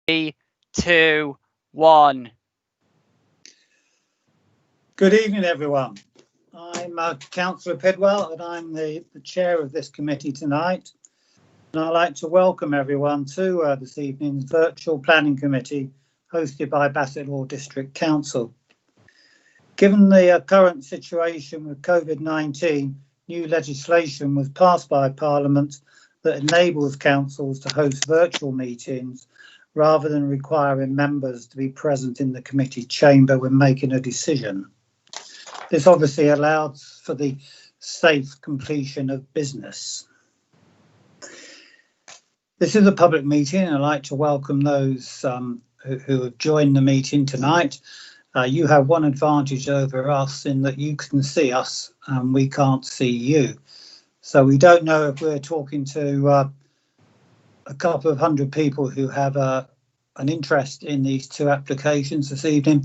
3, 2, 1. Good evening, everyone. I'm Councillor Pidwell, and I'm the chair of this committee tonight. And I'd like to welcome everyone to this evening's virtual planning committee hosted by Bassetlaw District Council. Given the current situation with COVID-19, new legislation was passed by Parliament that enables councils to host virtual meetings rather than requiring members to be present in the committee chamber when making a decision. This obviously allows for the safe completion of business. This is a public meeting, and I'd like to welcome those who have joined the meeting tonight. You have one advantage over us in that you can see us and we can't see you. So we don't know if we're talking to a couple of hundred people who have an interest in these two applications this evening,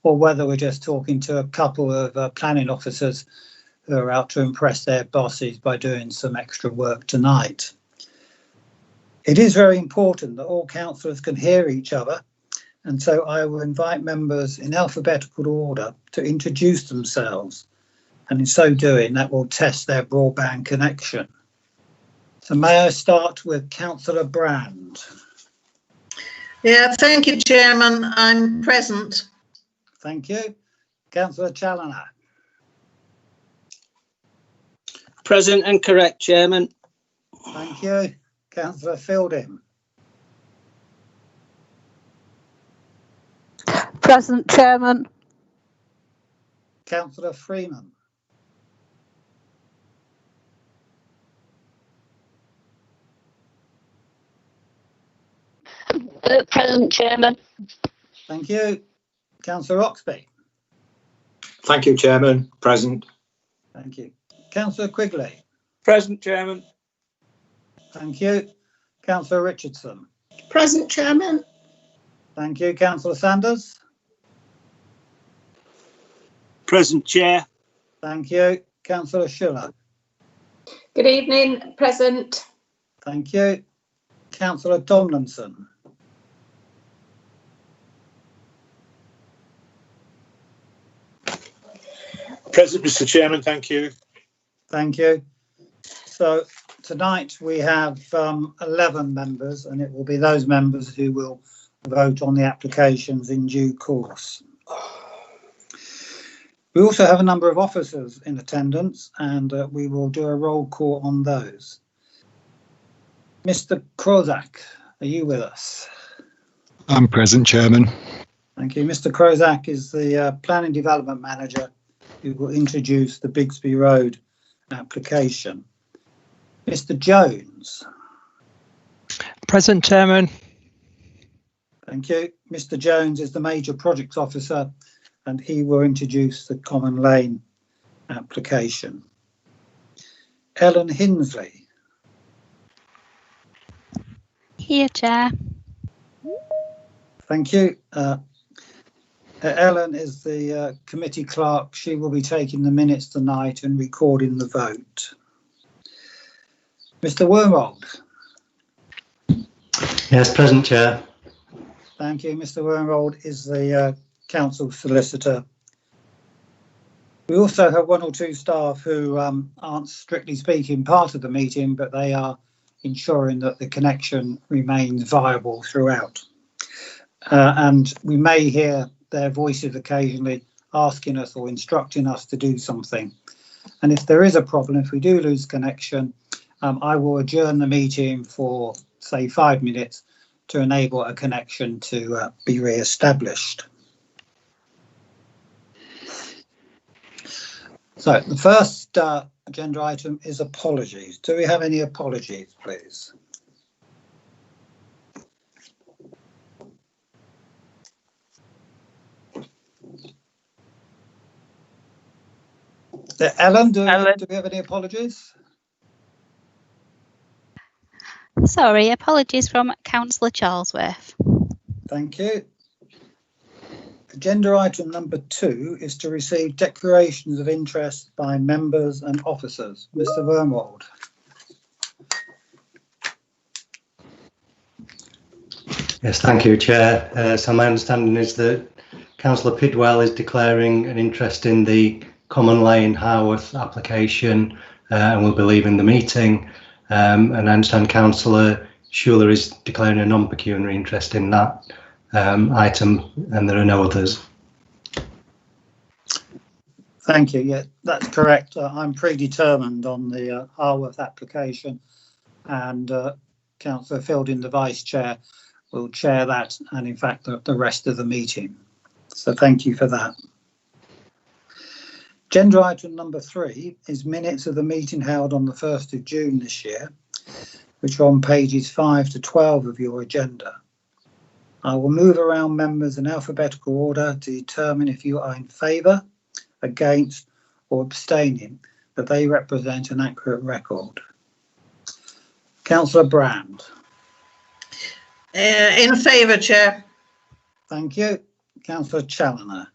or whether we're just talking to a couple of planning officers who are out to impress their bosses by doing some extra work tonight. It is very important that all councillors can hear each other, and so I will invite members in alphabetical order to introduce themselves, and in so doing that will test their broadband connection. So may I start with Councillor Brand? Yeah, thank you, Chairman. I'm present. Thank you. Councillor Challoner? Present and correct, Chairman. Thank you. Councillor Fielding? Present, Chairman. Councillor Freeman? Present, Chairman. Thank you. Councillor Oxby? Thank you, Chairman. Present. Thank you. Councillor Quigley? Present, Chairman. Thank you. Councillor Richardson? Present, Chairman. Thank you. Councillor Sanders? Present, Chair. Thank you. Councillor Schiller? Good evening. Present. Thank you. Councillor Tomlinson? Present, Mr. Chairman. Thank you. Thank you. So tonight we have 11 members, and it will be those members who will vote on the applications in due course. We also have a number of officers in attendance, and we will do a roll call on those. Mr. Krozak, are you with us? I'm present, Chairman. Thank you. Mr. Krozak is the Planning Development Manager who will introduce the Bigsby Road application. Mr. Jones? Present, Chairman. Thank you. Mr. Jones is the Major Projects Officer, and he will introduce the Common Lane application. Ellen Hinsley? Here, Chair. Thank you. Ellen is the committee clerk. She will be taking the minutes tonight and recording the vote. Mr. Wormold? Yes, present, Chair. Thank you. Mr. Wormold is the council solicitor. We also have one or two staff who aren't strictly speaking part of the meeting, but they are ensuring that the connection remains viable throughout. And we may hear their voices occasionally asking us or instructing us to do something. And if there is a problem, if we do lose connection, I will adjourn the meeting for, say, 5 minutes to enable a connection to be re-established. So the first agenda item is apologies. Do we have any apologies, please? Ellen, do we have any apologies? Sorry, apologies from Councillor Charlesworth. Thank you. Agenda item number 2 is to receive declarations of interest by members and officers. Mr. Wormold. Yes, thank you, Chair. So my understanding is that Councillor Pidwell is declaring an interest in the Common Lane Haworth application and will be leaving the meeting. And I understand Councillor Schuler is declaring a non-pecuniary interest in that item, and there are no others. Thank you. Yeah, that's correct. I'm predetermined on the Haworth application, and Councillor Fielding, the Vice Chair, will chair that, and in fact the rest of the meeting. So thank you for that. Agenda item number 3 is minutes of the meeting held on the 1st of June this year, which are on pages 5 to 12 of your agenda. I will move around members in alphabetical order to determine if you are in favour, against or abstaining, that they represent an accurate record. Councillor Brand. In favour, Chair. Thank you. Councillor Challoner.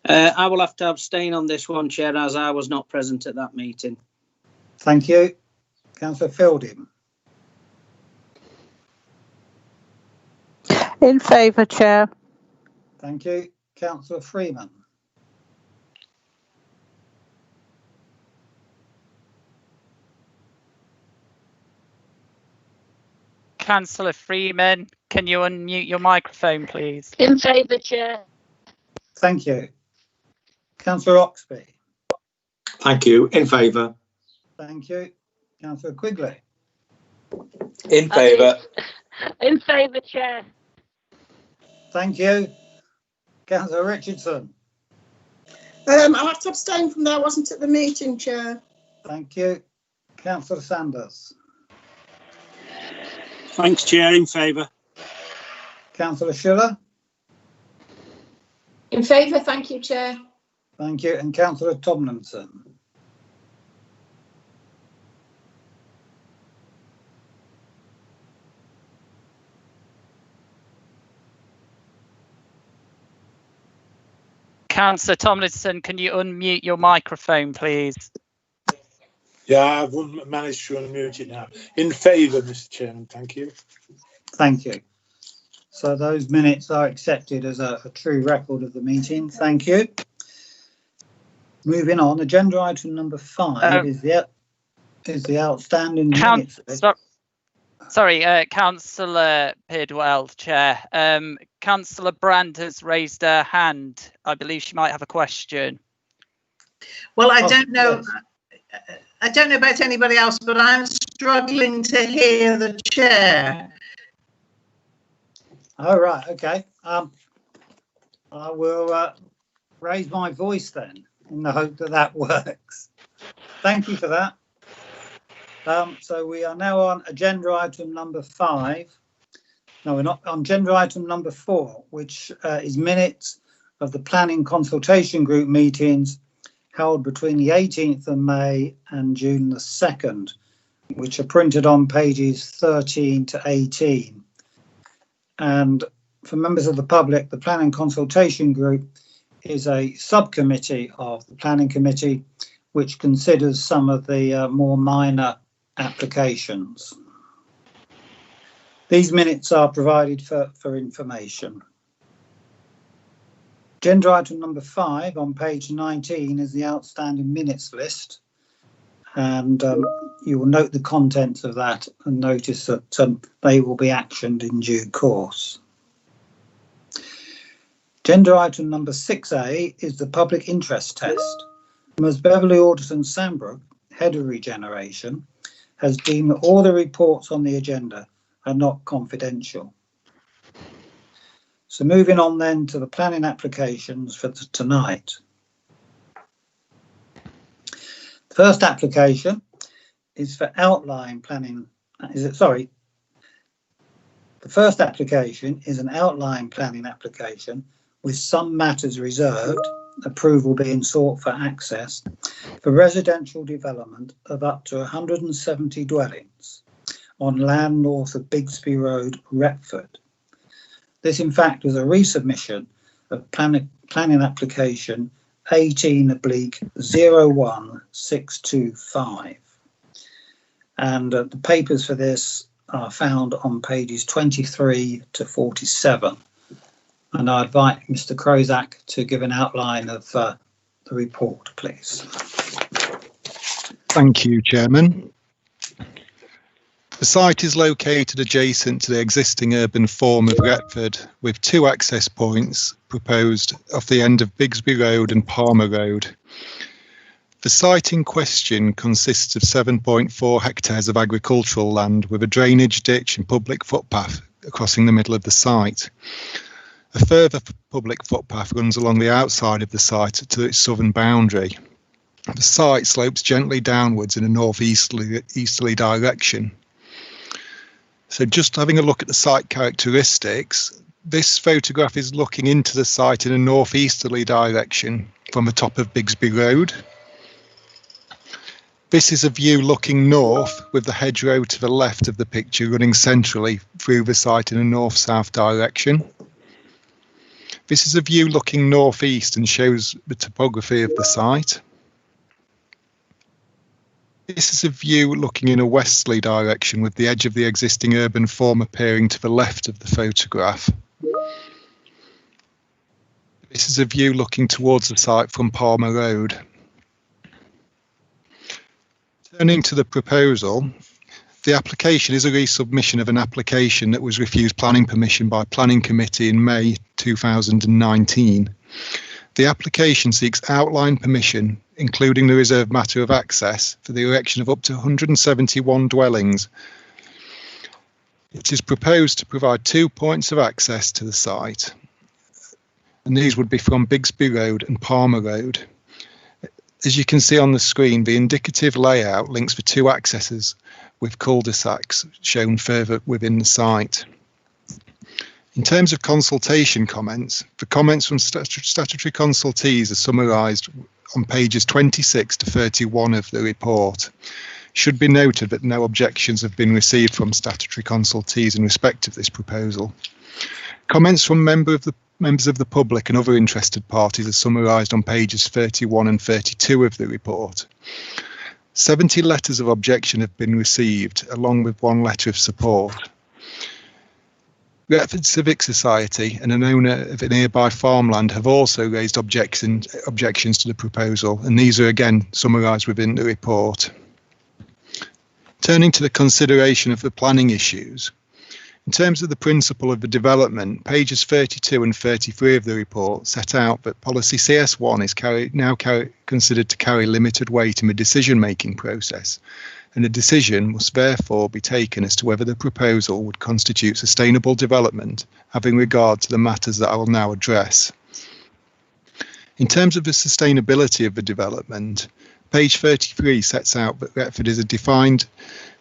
I will have to abstain on this one, Chair, as I was not present at that meeting. Thank you. Councillor Fielding. In favour, Chair. Thank you. Councillor Freeman. Councillor Freeman, can you unmute your microphone, please? In favour, Chair. Thank you. Councillor Oxby. Thank you. In favour. Thank you. Councillor Quigley. In favour. In favour, Chair. Thank you. Councillor Richardson. I'll have to abstain from that. I wasn't at the meeting, Chair. Thank you. Councillor Sanders. Thanks, Chair. In favour. Councillor Schiller. In favour, thank you, Chair. Thank you. And Councillor Tomlinson. Councillor Tomlinson, can you unmute your microphone, please? Yeah, I've managed to unmute it now. In favour, Mr. Chairman. Thank you. Thank you. So those minutes are accepted as a true record of the meeting. Thank you. Moving on, agenda item number 5 is the outstanding minutes. Sorry, Councillor Pidwell, Chair. Councillor Brand has raised her hand. I believe she might have a question. Well, I don't know. Yes. I don't know about anybody else, but I'm struggling to hear the chair. Oh, right. Okay. I will raise my voice then in the hope that that works. Thank you for that. So we are now on agenda item number 5. No, we're not. On agenda item number 4, which is minutes of the planning consultation group meetings held between the 18th of May and June the 2nd, which are printed on pages 13 to 18. And for members of the public, the planning consultation group is a subcommittee of the planning committee, which considers some of the more minor applications. These minutes are provided for information. Agenda item number 5 on page 19 is the outstanding minutes list, and you will note the contents of that and notice that they will be actioned in due course. Agenda item number 6A is the public interest test. Ms Beverly Alderson Sandbrook, Head of Regeneration, has deemed that all the reports on the agenda are not confidential. So moving on then to the planning applications for tonight. The first application is for outline planning. The first application is an outline planning application with some matters reserved, approval being sought for access for residential development of up to 170 dwellings on land north of Bigsby Road, Retford. This, in fact, was a resubmission of planning application 18/01625. And the papers for this are found on pages 23 to 47. And I invite Mr. Crozak to give an outline of the report, please. Thank you, Chairman. The site is located adjacent to the existing urban form of Retford, with 2 access points proposed off the end of Bigsby Road and Palmer Road. The site in question consists of 7.4 hectares of agricultural land with a drainage ditch and public footpath crossing the middle of the site. A further public footpath runs along the outside of the site to its southern boundary. The site slopes gently downwards in a northeasterly direction. So just having a look at the site characteristics, this photograph is looking into the site in a northeasterly direction from the top of Bigsby Road. This is a view looking north with the hedgerow to the left of the picture running centrally through the site in a north-south direction. This is a view looking northeast and shows the topography of the site. This is a view looking in a westerly direction with the edge of the existing urban form appearing to the left of the photograph. This is a view looking towards the site from Palmer Road. Turning to the proposal, the application is a resubmission of an application that was refused planning permission by Planning Committee in May 2019. The application seeks outline permission, including the reserved matter of access, for the erection of up to 171 dwellings. It is proposed to provide 2 points of access to the site, and these would be from Bigsby Road and Palmer Road. As you can see on the screen, the indicative layout links the 2 accesses with cul-de-sacs shown further within the site. In terms of consultation comments, the comments from statutory consultees are summarised on pages 26 to 31 of the report. It should be noted that no objections have been received from statutory consultees in respect of this proposal. Comments from members of the public and other interested parties are summarised on pages 31 and 32 of the report. 70 letters of objection have been received, along with 1 letter of support. Retford Civic Society and an owner of a nearby farmland have also raised objections to the proposal, and these are again summarised within the report. Turning to the consideration of the planning issues, in terms of the principle of the development, pages 32 and 33 of the report set out that policy CS1 is considered to carry limited weight in the decision-making process, and a decision must therefore be taken as to whether the proposal would constitute sustainable development, having regard to the matters that I will now address. In terms of the sustainability of the development, page 33 sets out that Retford is a defined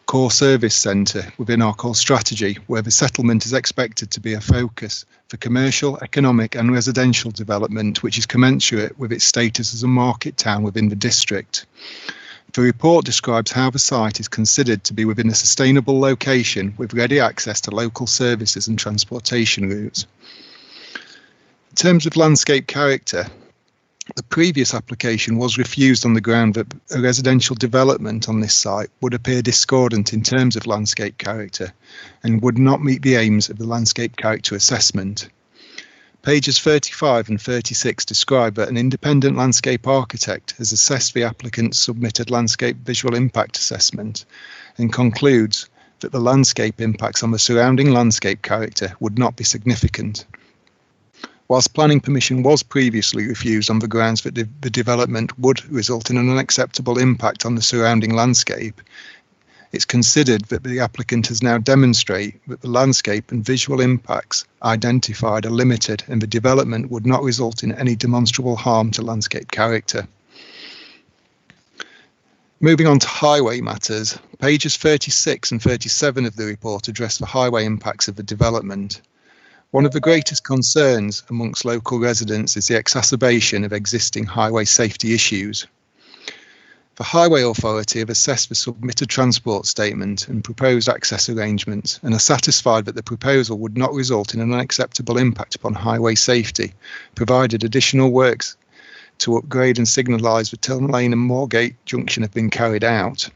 core service centre within our core strategy, where the settlement is expected to be a focus for commercial, economic and residential development, which is commensurate with its status as a market town within the district. The report describes how the site is considered to be within a sustainable location with ready access to local services and transportation routes. In terms of landscape character, the previous application was refused on the ground that a residential development on this site would appear discordant in terms of landscape character and would not meet the aims of the landscape character assessment. Pages 35 and 36 describe that an independent landscape architect has assessed the applicant's submitted landscape visual impact assessment and concludes that the landscape impacts on the surrounding landscape character would not be significant. Whilst planning permission was previously refused on the grounds that the development would result in an unacceptable impact on the surrounding landscape, it's considered that the applicant has now demonstrated that the landscape and visual impacts identified are limited and the development would not result in any demonstrable harm to landscape character. Moving on to highway matters, pages 36 and 37 of the report address the highway impacts of the development. One of the greatest concerns amongst local residents is the exacerbation of existing highway safety issues. The Highway Authority have assessed the submitted transport statement and proposed access arrangements and are satisfied that the proposal would not result in an unacceptable impact upon highway safety, provided additional works to upgrade and signalise the Tilton Lane and Moorgate Junction have been carried out.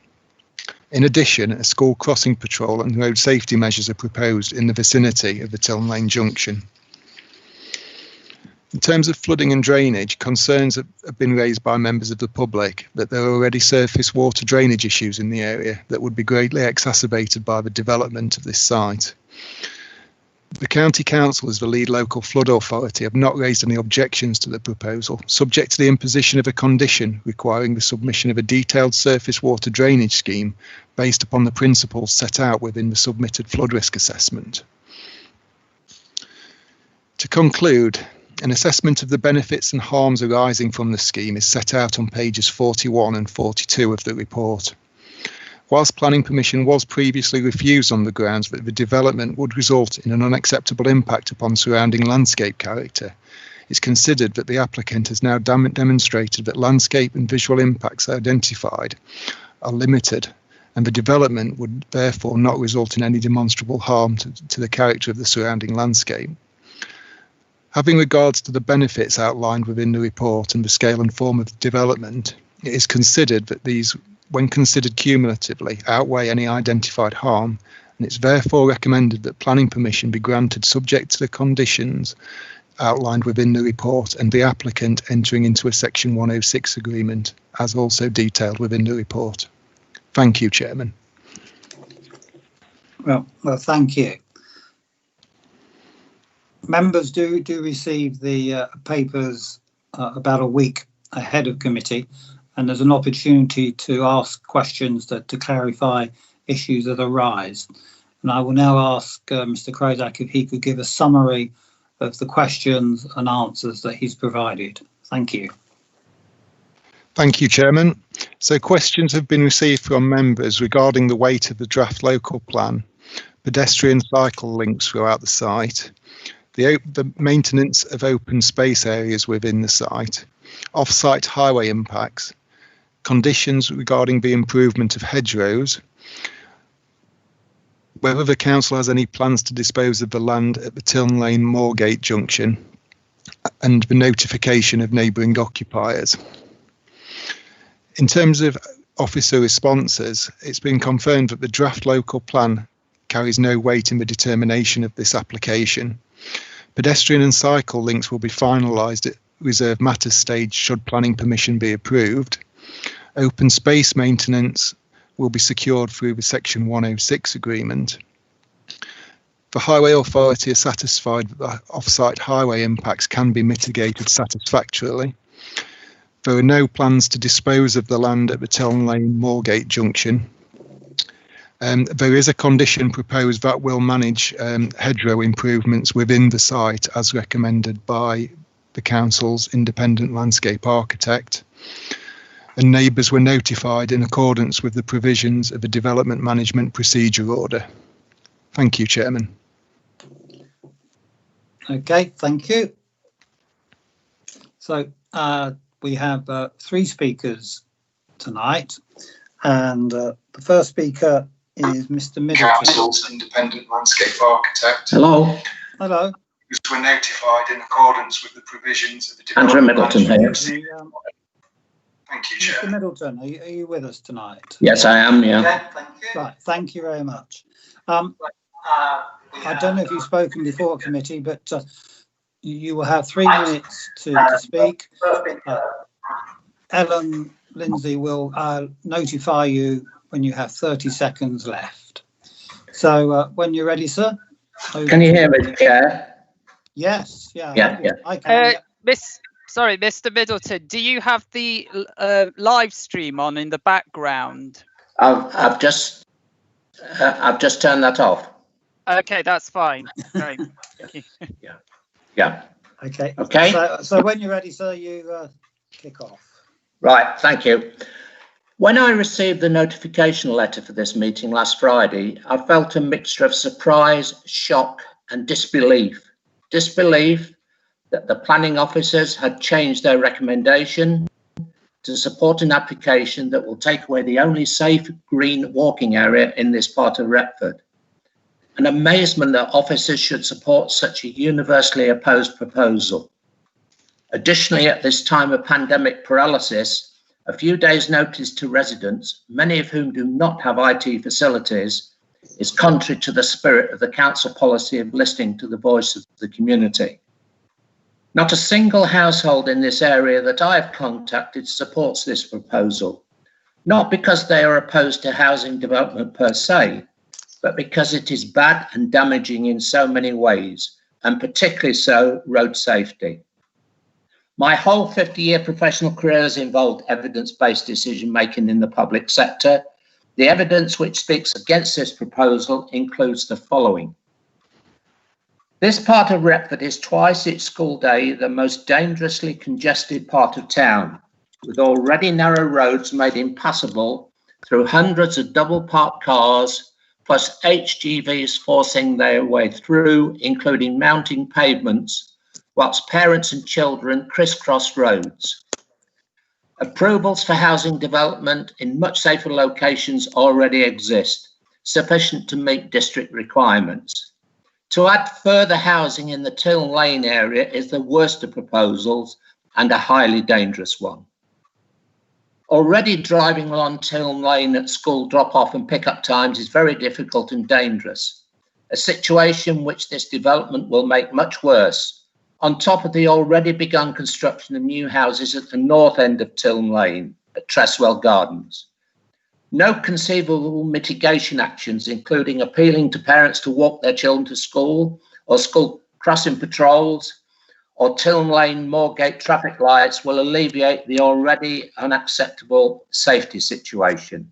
In addition, a school crossing patrol and road safety measures are proposed in the vicinity of the Tiln Lane junction. In terms of flooding and drainage, concerns have been raised by members of the public that there are already surface water drainage issues in the area that would be greatly exacerbated by the development of this site. The County Council, as the lead local flood authority, have not raised any objections to the proposal, subject to the imposition of a condition requiring the submission of a detailed surface water drainage scheme based upon the principles set out within the submitted flood risk assessment. To conclude, an assessment of the benefits and harms arising from the scheme is set out on pages 41 and 42 of the report. Whilst planning permission was previously refused on the grounds that the development would result in an unacceptable impact upon surrounding landscape character, it's considered that the applicant has now demonstrated that landscape and visual impacts identified are limited, and the development would therefore not result in any demonstrable harm to the character of the surrounding landscape. Having regards to the benefits outlined within the report and the scale and form of development, it is considered that these, when considered cumulatively, outweigh any identified harm, and it's therefore recommended that planning permission be granted subject to the conditions outlined within the report and the applicant entering into a Section 106 agreement, as also detailed within the report. Thank you, Chairman. Well, thank you. Members do receive the papers about a week ahead of committee, and there's an opportunity to ask questions to clarify issues that arise. And I will now ask Mr. Krodak if he could give a summary of the questions and answers that he's provided. Thank you. Thank you, Chairman. So questions have been received from members regarding the weight of the draft local plan, pedestrian cycle links throughout the site, the maintenance of open space areas within the site, off-site highway impacts, conditions regarding the improvement of hedgerows, whether the council has any plans to dispose of the land at the Tiln Lane Moorgate junction, and the notification of neighbouring occupiers. In terms of officer responses, it's been confirmed that the draft local plan carries no weight in the determination of this application. Pedestrian and cycle links will be finalised at reserve matters stage should planning permission be approved. Open space maintenance will be secured through the Section 106 agreement. The Highway Authority are satisfied that the off-site highway impacts can be mitigated satisfactorily. There are no plans to dispose of the land at the Tiln Lane Moorgate junction. There is a condition proposed that will manage hedgerow improvements within the site as recommended by the council's independent landscape architect, and neighbours were notified in accordance with the provisions of the Development Management Procedure Order. Thank you, Chairman. Okay, thank you. So we have 3 speakers tonight, and the first speaker is Mr. Middleton. Council's independent landscape architect. Hello. Hello. Who were notified in accordance with the provisions of the Andrew Middleton here. Thank you, Chair. Mr. Middleton, are you with us tonight? Yes, I am, yeah. Thank you. Right, thank you very much. I don't know if you've spoken before at committee, but you will have 3 minutes to speak. Ellen Lindsay will notify you when you have 30 seconds left. So when you're ready, sir. Can you hear me, Chair? Yes, yeah. Yeah. I can. Sorry, Mr. Middleton, do you have the live stream on in the background? I've just turned that off. Okay, that's fine. Great. Yeah. Okay. Okay. So when you're ready, sir, you kick off. Right, thank you. When I received the notification letter for this meeting last Friday, I felt a mixture of surprise, shock and disbelief. Disbelief that the planning officers had changed their recommendation to support an application that will take away the only safe green walking area in this part of Retford. An amazement that officers should support such a universally opposed proposal. Additionally, at this time of pandemic paralysis, a few days' notice to residents, many of whom do not have IT facilities, is contrary to the spirit of the council policy of listening to the voice of the community. Not a single household in this area that I have contacted supports this proposal, not because they are opposed to housing development per se, but because it is bad and damaging in so many ways, and particularly so road safety. My whole 50-year professional career has involved evidence-based decision-making in the public sector. The evidence which speaks against this proposal includes the following. This part of Retford is twice its school day the most dangerously congested part of town, with already narrow roads made impassable through hundreds of double parked cars, plus HGVs forcing their way through, including mounting pavements, whilst parents and children crisscross roads. Approvals for housing development in much safer locations already exist, sufficient to meet district requirements. To add further housing in the Tiln Lane area is the worst of proposals and a highly dangerous one. Already driving along Tiln Lane at school drop-off and pick-up times is very difficult and dangerous, a situation which this development will make much worse, on top of the already begun construction of new houses at the north end of Tiln Lane at Tresswell Gardens. No conceivable mitigation actions, including appealing to parents to walk their children to school, or school crossing patrols, or Tiln Lane Moorgate traffic lights, will alleviate the already unacceptable safety situation.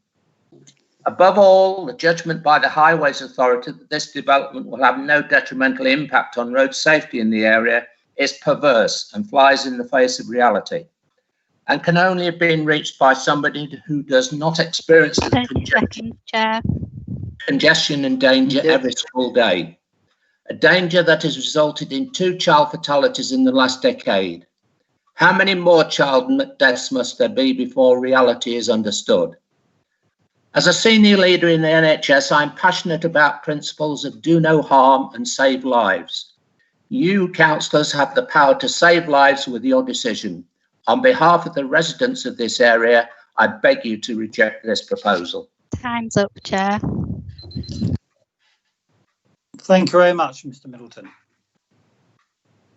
Above all, the judgment by the Highways Authority that this development will have no detrimental impact on road safety in the area is perverse and flies in the face of reality, and can only have been reached by somebody who does not experience the congestion and danger every school day. A danger that has resulted in 2 child fatalities in the last decade. How many more child deaths must there be before reality is understood? As a senior leader in the NHS, I'm passionate about principles of do no harm and save lives. You, councillors, have the power to save lives with your decision. On behalf of the residents of this area, I beg you to reject this proposal. Time's up, Chair. Thank you very much, Mr. Middleton.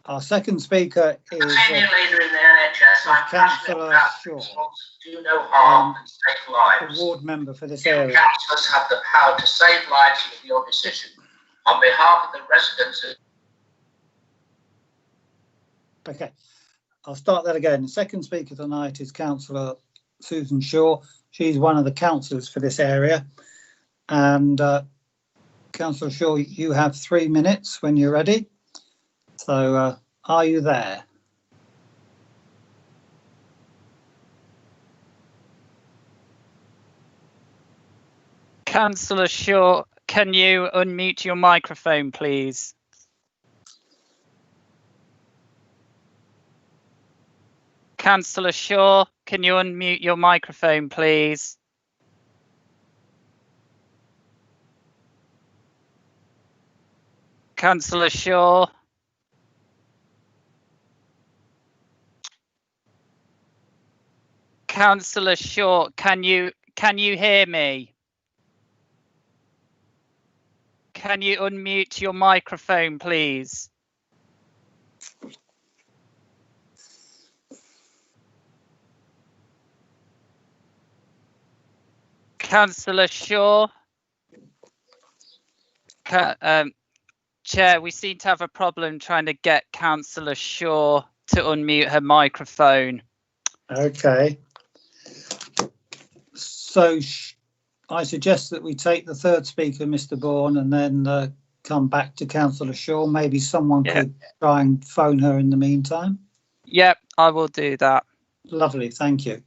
Our second speaker is Senior leader in the NHS, I'm passionate about principles do no harm and save lives. a ward member for this You, area. councillors, have the power to save lives with your decision. On behalf of the residents of... Okay, I'll start that again. The second speaker tonight is Councillor Susan Shaw. She's one of the councillors for this area. And Councillor Shaw, you have 3 minutes when you're ready. So are you there? Councillor Shaw, can you unmute your microphone, please? Councillor Shaw, can you unmute your microphone, please? Councillor Shaw. Councillor Shaw, can you hear me? Can you unmute your microphone, please? Councillor Shaw. Chair, we seem to have a problem trying to get Councillor Shaw to unmute her microphone. Okay. So I suggest that we take the third speaker, Mr. Bourne, and then come back to Councillor Shaw. Maybe someone could try and phone her in the meantime. Yep, I will do that. Lovely, thank you.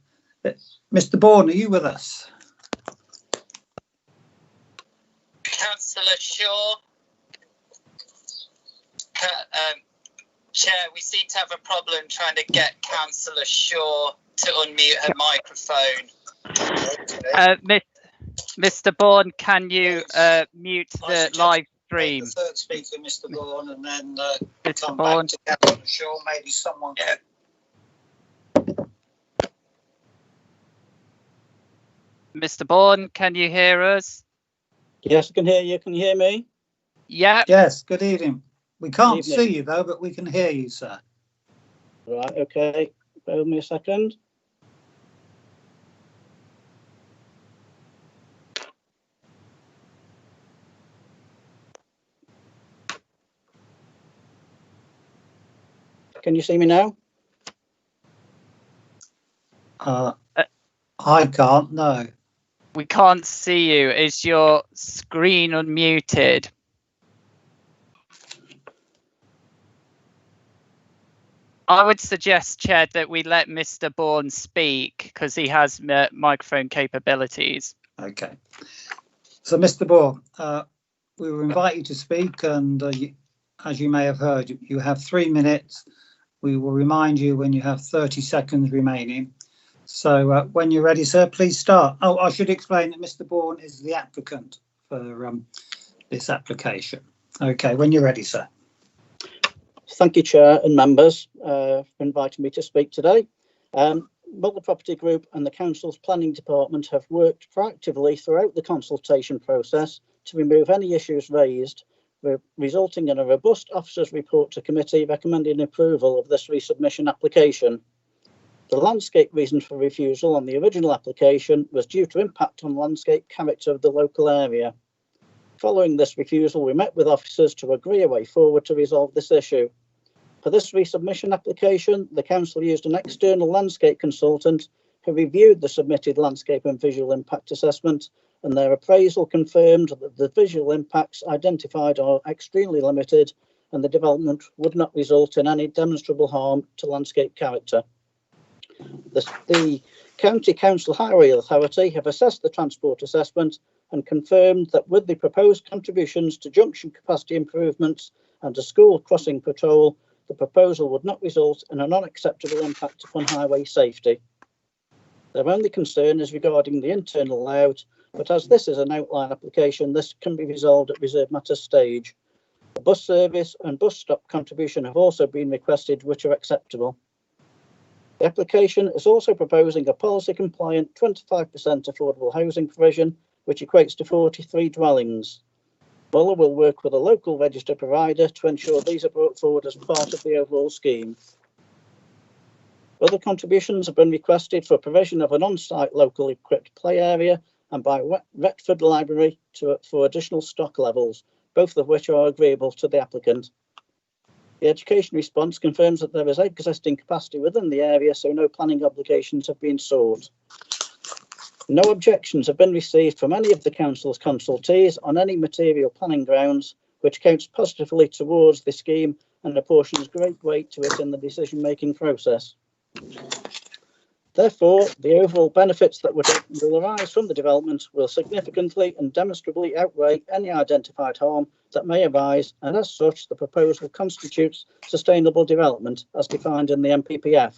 Mr. Bourne, are you with us? Councillor Shaw. Chair, we seem to have a problem trying to get Councillor Shaw to unmute her microphone. Mr. Bourne, can you mute the live stream? The third speaker, Mr. Bourne, and then come back to Councillor Shaw. Maybe someone. Mr. Bourne, can you hear us? Yes, I can hear you. Can you hear me? Yeah. Yes, good evening. We can't Good evening. see you though, but we can hear you, sir. Right, okay. Bear with me a second. Can you see me now? I can't, no. We can't see you. Is your screen unmuted? I would suggest, Chair, that we let Mr. Bourne speak because he has microphone capabilities. Okay. So, Mr. Bourne, we will invite you to speak, and as you may have heard, you have 3 minutes. We will remind you when you have 30 seconds remaining. So when you're ready, sir, please start. Oh, I should explain that Mr. Bourne is the applicant for this application. Okay, when you're ready, sir. Thank you, Chair and members, for inviting me to speak today. Muller Property Group and the Council's Planning Department have worked proactively throughout the consultation process to remove any issues raised, resulting in a robust officer's report to committee recommending approval of this resubmission application. The landscape reason for refusal on the original application was due to impact on landscape character of the local area. Following this refusal, we met with officers to agree a way forward to resolve this issue. For this resubmission application, the Council used an external landscape consultant who reviewed the submitted landscape and visual impact assessment, and their appraisal confirmed that the visual impacts identified are extremely limited and the development would not result in any demonstrable harm to landscape character. The County Council Highway Authority have assessed the transport assessment and confirmed that with the proposed contributions to junction capacity improvements and to school crossing patrol, the proposal would not result in an unacceptable impact upon highway safety. Their only concern is regarding the internal layout, but as this is an outline application, this can be resolved at reserved matter stage. A bus service and bus stop contribution have also been requested, which are acceptable. The application is also proposing a policy compliant 25% affordable housing provision, which equates to 43 dwellings. Muller will work with a local registered provider to ensure these are brought forward as part of the overall scheme. Other contributions have been requested for provision of an on-site locally equipped play area and by Retford Library for additional stock levels, both of which are agreeable to the applicant. The education response confirms that there is existing capacity within the area, so no planning obligations have been sought. No objections have been received from any of the Council's consultees on any material planning grounds, which counts positively towards the scheme and apportions great weight to it in the decision-making process. Therefore, the overall benefits that will arise from the development will significantly and demonstrably outweigh any identified harm that may arise, and as such, the proposal constitutes sustainable development as defined in the NPPF.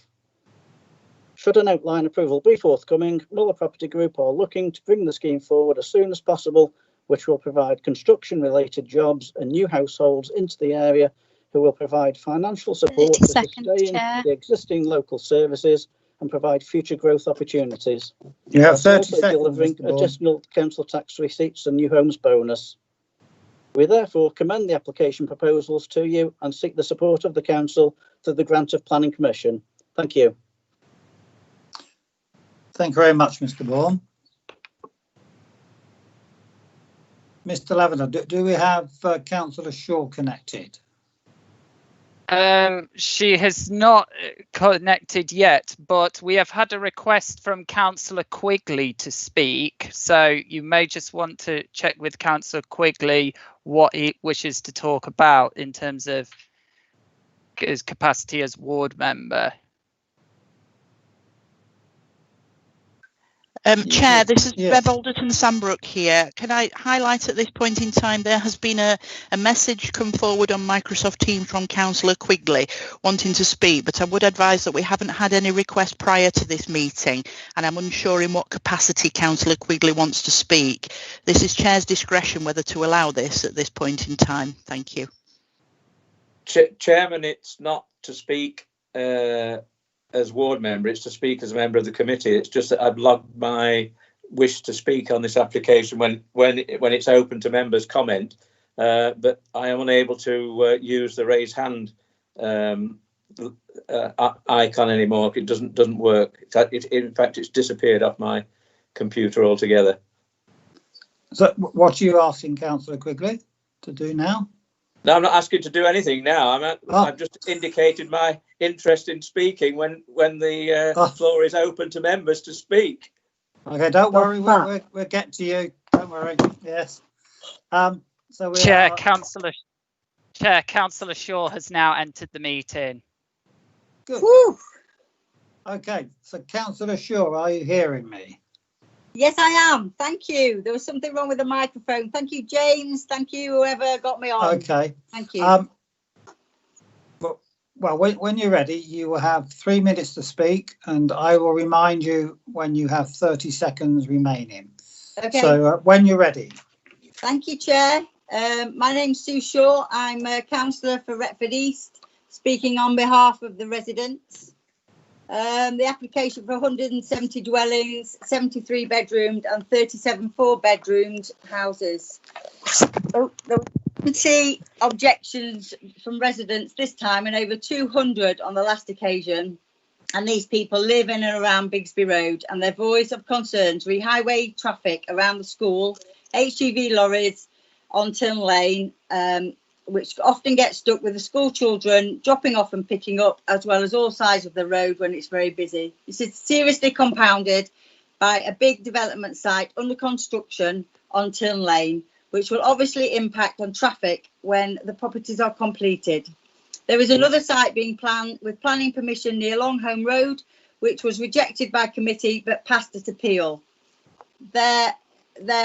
Should an outline approval be forthcoming, Muller Property Group are looking to bring the scheme forward as soon as possible, which will provide construction-related jobs and new households into the area, who will provide financial support to sustain the existing local services and provide future growth opportunities. You have 30 seconds. Delivering additional council tax receipts and new homes bonus. We therefore commend the application proposals to you and seek the support of the council through the grant of planning permission. Thank you. Thank you very much, Mr. Bourne. Mr. Lavender, do we have Councillor Shaw connected? She has not connected yet, but we have had a request from Councillor Quigley to speak. So you may just want to check with Councillor Quigley what he wishes to talk about in terms of his capacity as ward member. Chair, this is Bev Alderton Sambrook here. Can I highlight at this point in time there has been a message come forward on Microsoft Teams from Councillor Quigley wanting to speak, but I would advise that we haven't had any request prior to this meeting, and I'm unsure in what capacity Councillor Quigley wants to speak. This is Chair's discretion whether to allow this at this point in time. Thank you. Chairman, it's not to speak as ward member, it's to speak as a member of the committee. It's just that I've logged my wish to speak on this application when it's open to members' comment, but I am unable to use the raise hand icon anymore. It doesn't work. In fact, it's disappeared off my computer altogether. So what are you asking Councillor Quigley to do now? No, I'm not asking to do anything now. I've just indicated my interest in speaking when the floor is open to members to speak. Okay, don't worry, we'll get to you. Don't worry. Yes. So we Chair, Councillor Shaw has now entered the meeting. Good. Okay, so Councillor Shaw, are you hearing me? Yes, I am. Thank you. There was something wrong with the microphone. Thank you, James. Thank you, whoever got me on. Okay. Thank you. Well, when you're ready, you will have 3 minutes to speak, and I will remind you when you have 30 seconds remaining. Okay. So when you're ready. Thank you, Chair. My name's Sue Shaw. I'm a councillor for Retford East, speaking on behalf of the residents. The application for 170 dwellings, 73 bedroomed and 37 4-bedroomed houses. Oh, there were 20 objections from residents this time and over 200 on the last occasion. And these people live in and around Bigsby Road, and their voice of concerns re highway traffic around the school, HGV lorries on Tiln Lane, which often get stuck with the school children dropping off and picking up, as well as all sides of the road when it's very busy. This is seriously compounded by a big development site under construction on Tiln Lane, which will obviously impact on traffic when the properties are completed. There is another site being planned with planning permission near Longholme Road, which was rejected by committee but passed at appeal. There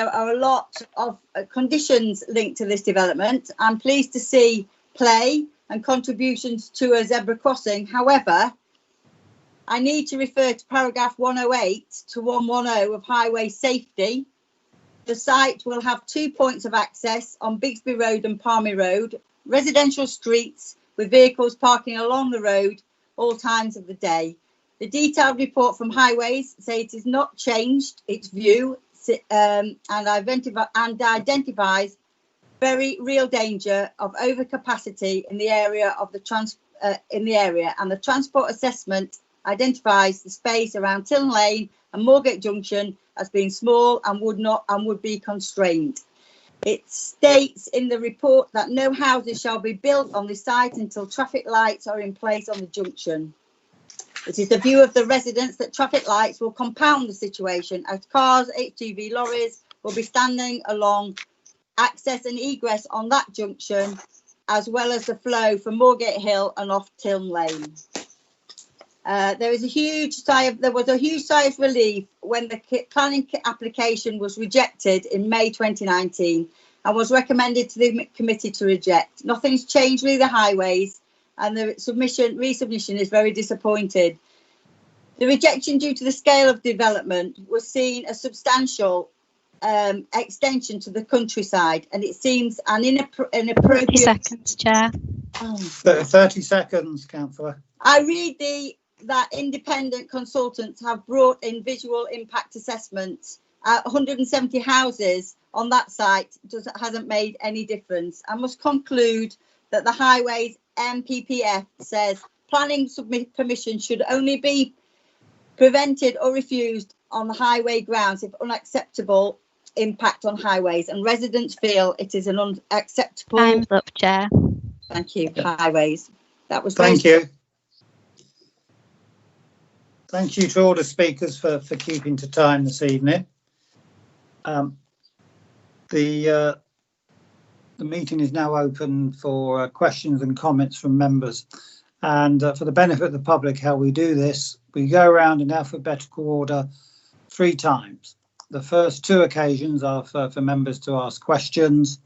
are a lot of conditions linked to this development. I'm pleased to see play and contributions to a zebra crossing. However, I need to refer to paragraph 108 to 110 of highway safety. The site will have 2 points of access on Bigsby Road and Palmy Road, residential streets with vehicles parking along the road all times of the day. The detailed report from Highways say it is not changed its view and identifies very real danger of overcapacity in the area of the and the transport assessment identifies the space around Tiln Lane and Moorgate Junction as being small and would be constrained. It states in the report that no houses shall be built on the site until traffic lights are in place on the junction. It is the view of the residents that traffic lights will compound the situation, as cars, HGV lorries will be standing along access and egress on that junction, as well as the flow from Moorgate Hill and off Tiln Lane. There was a huge sigh of relief when the planning application was rejected in May 2019 and was recommended to the committee to reject. Nothing's changed with the Highways, and the resubmission is very disappointed. The rejection due to the scale of development was seen as substantial extension to the countryside, and it seems an inappropriate... 30 seconds, Chair. 30 seconds, Councillor. I read that independent consultants have brought in visual impact assessments. 170 houses on that site hasn't made any difference. I must conclude that the Highways MPPF says planning permission should only be prevented or refused on the highway grounds if unacceptable impact on highways, and residents feel it is an unacceptable. Time's up, Chair. Thank you. Highways. That was. Thank you. Thank you to all the speakers for keeping to time this evening. The meeting is now open for questions and comments from members. And for the benefit of the public, how we do this, we go around in alphabetical order 3 times. The first 2 occasions are for members to ask questions,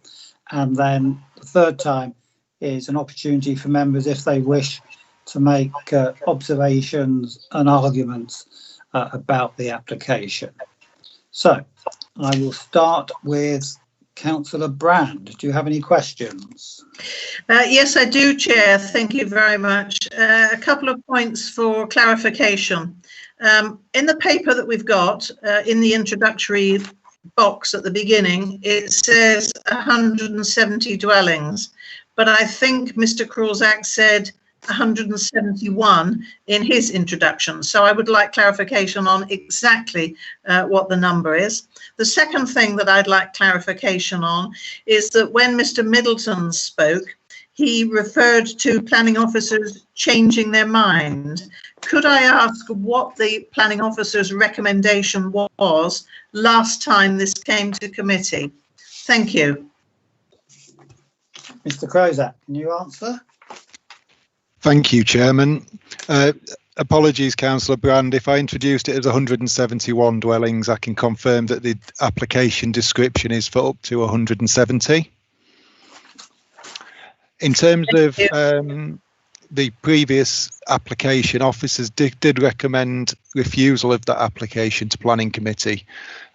and then the 3rd time is an opportunity for members, if they wish, to make observations and arguments about the application. So I will start with Councillor Brand. Do you have any questions? Yes, I do, Chair. Thank you very much. A couple of points for clarification. In the paper that we've got, in the introductory box at the beginning, it says 170 dwellings, but I think Mr. Cruikshank said 171 in his introduction. So I would like clarification on exactly what the number is. The second thing that I'd like clarification on is that when Mr. Middleton spoke, he referred to planning officers changing their mind. Could I ask what the planning officer's recommendation was last time this came to committee? Thank you. Mr. Cruikshank, can you answer? Thank you, Chairman. Apologies, Councillor Brand. If I introduced it as 171 dwellings, I can confirm that the application description is for up to 170. In terms of the previous application, officers did recommend refusal of that application to Planning Committee,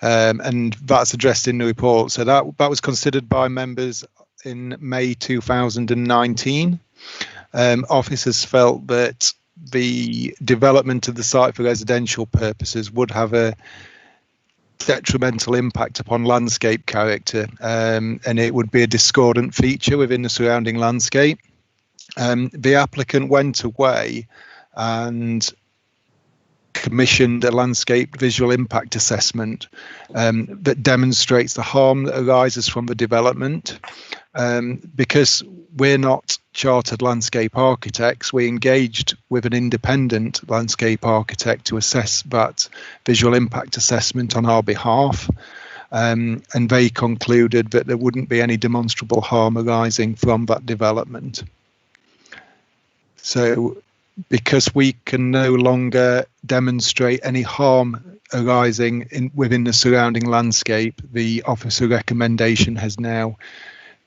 and that's addressed in the report. So that was considered by members in May 2019. Officers felt that the development of the site for residential purposes would have a detrimental impact upon landscape character, and it would be a discordant feature within the surrounding landscape. The applicant went away and commissioned a landscape visual impact assessment that demonstrates the harm that arises from the development. Because we're not chartered landscape architects, we engaged with an independent landscape architect to assess that visual impact assessment on our behalf, and they concluded that there wouldn't be any demonstrable harm arising from that development. So because we can no longer demonstrate any harm arising within the surrounding landscape, the officer recommendation has now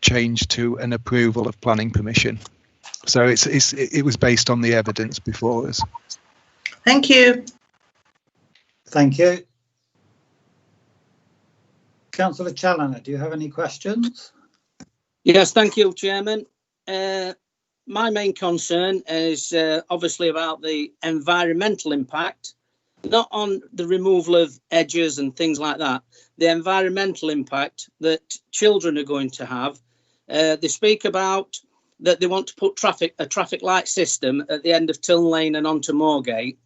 changed to an approval of planning permission. So it was based on the evidence before us. Thank you. Thank you. Councillor Challoner, do you have any questions? Yes, thank you, Chairman. My main concern is obviously about the environmental impact, not on the removal of edges and things like that, the environmental impact that children are going to have. They speak about that they want to put a traffic light system at the end of Tiln Lane and onto Moorgate.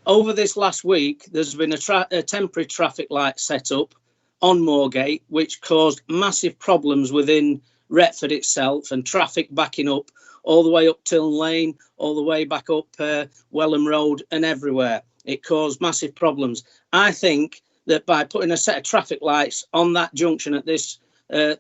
Over this last week, there's been a temporary traffic light set up on Moorgate, which caused massive problems within Retford itself and traffic backing up all the way up Tiln Lane, all the way back up Welham Road and everywhere. It caused massive problems. I think that by putting a set of traffic lights on that junction at this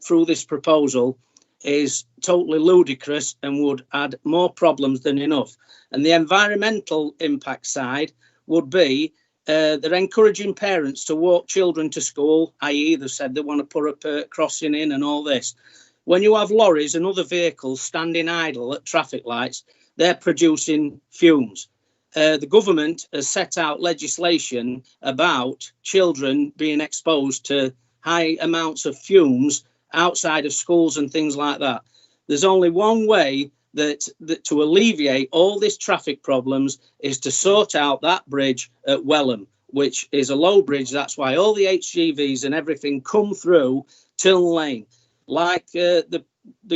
through this proposal is totally ludicrous and would add more problems than enough. And the environmental impact side would be they're encouraging parents to walk children to school, i.e. they said they want to put a crossing in and all this. When you have lorries and other vehicles standing idle at traffic lights, they're producing fumes. The government has set out legislation about children being exposed to high amounts of fumes outside of schools and things like that. There's only one way that to alleviate all these traffic problems is to sort out that bridge at Welham, which is a low bridge. That's why all the HGVs and everything come through Tiln Lane. Like the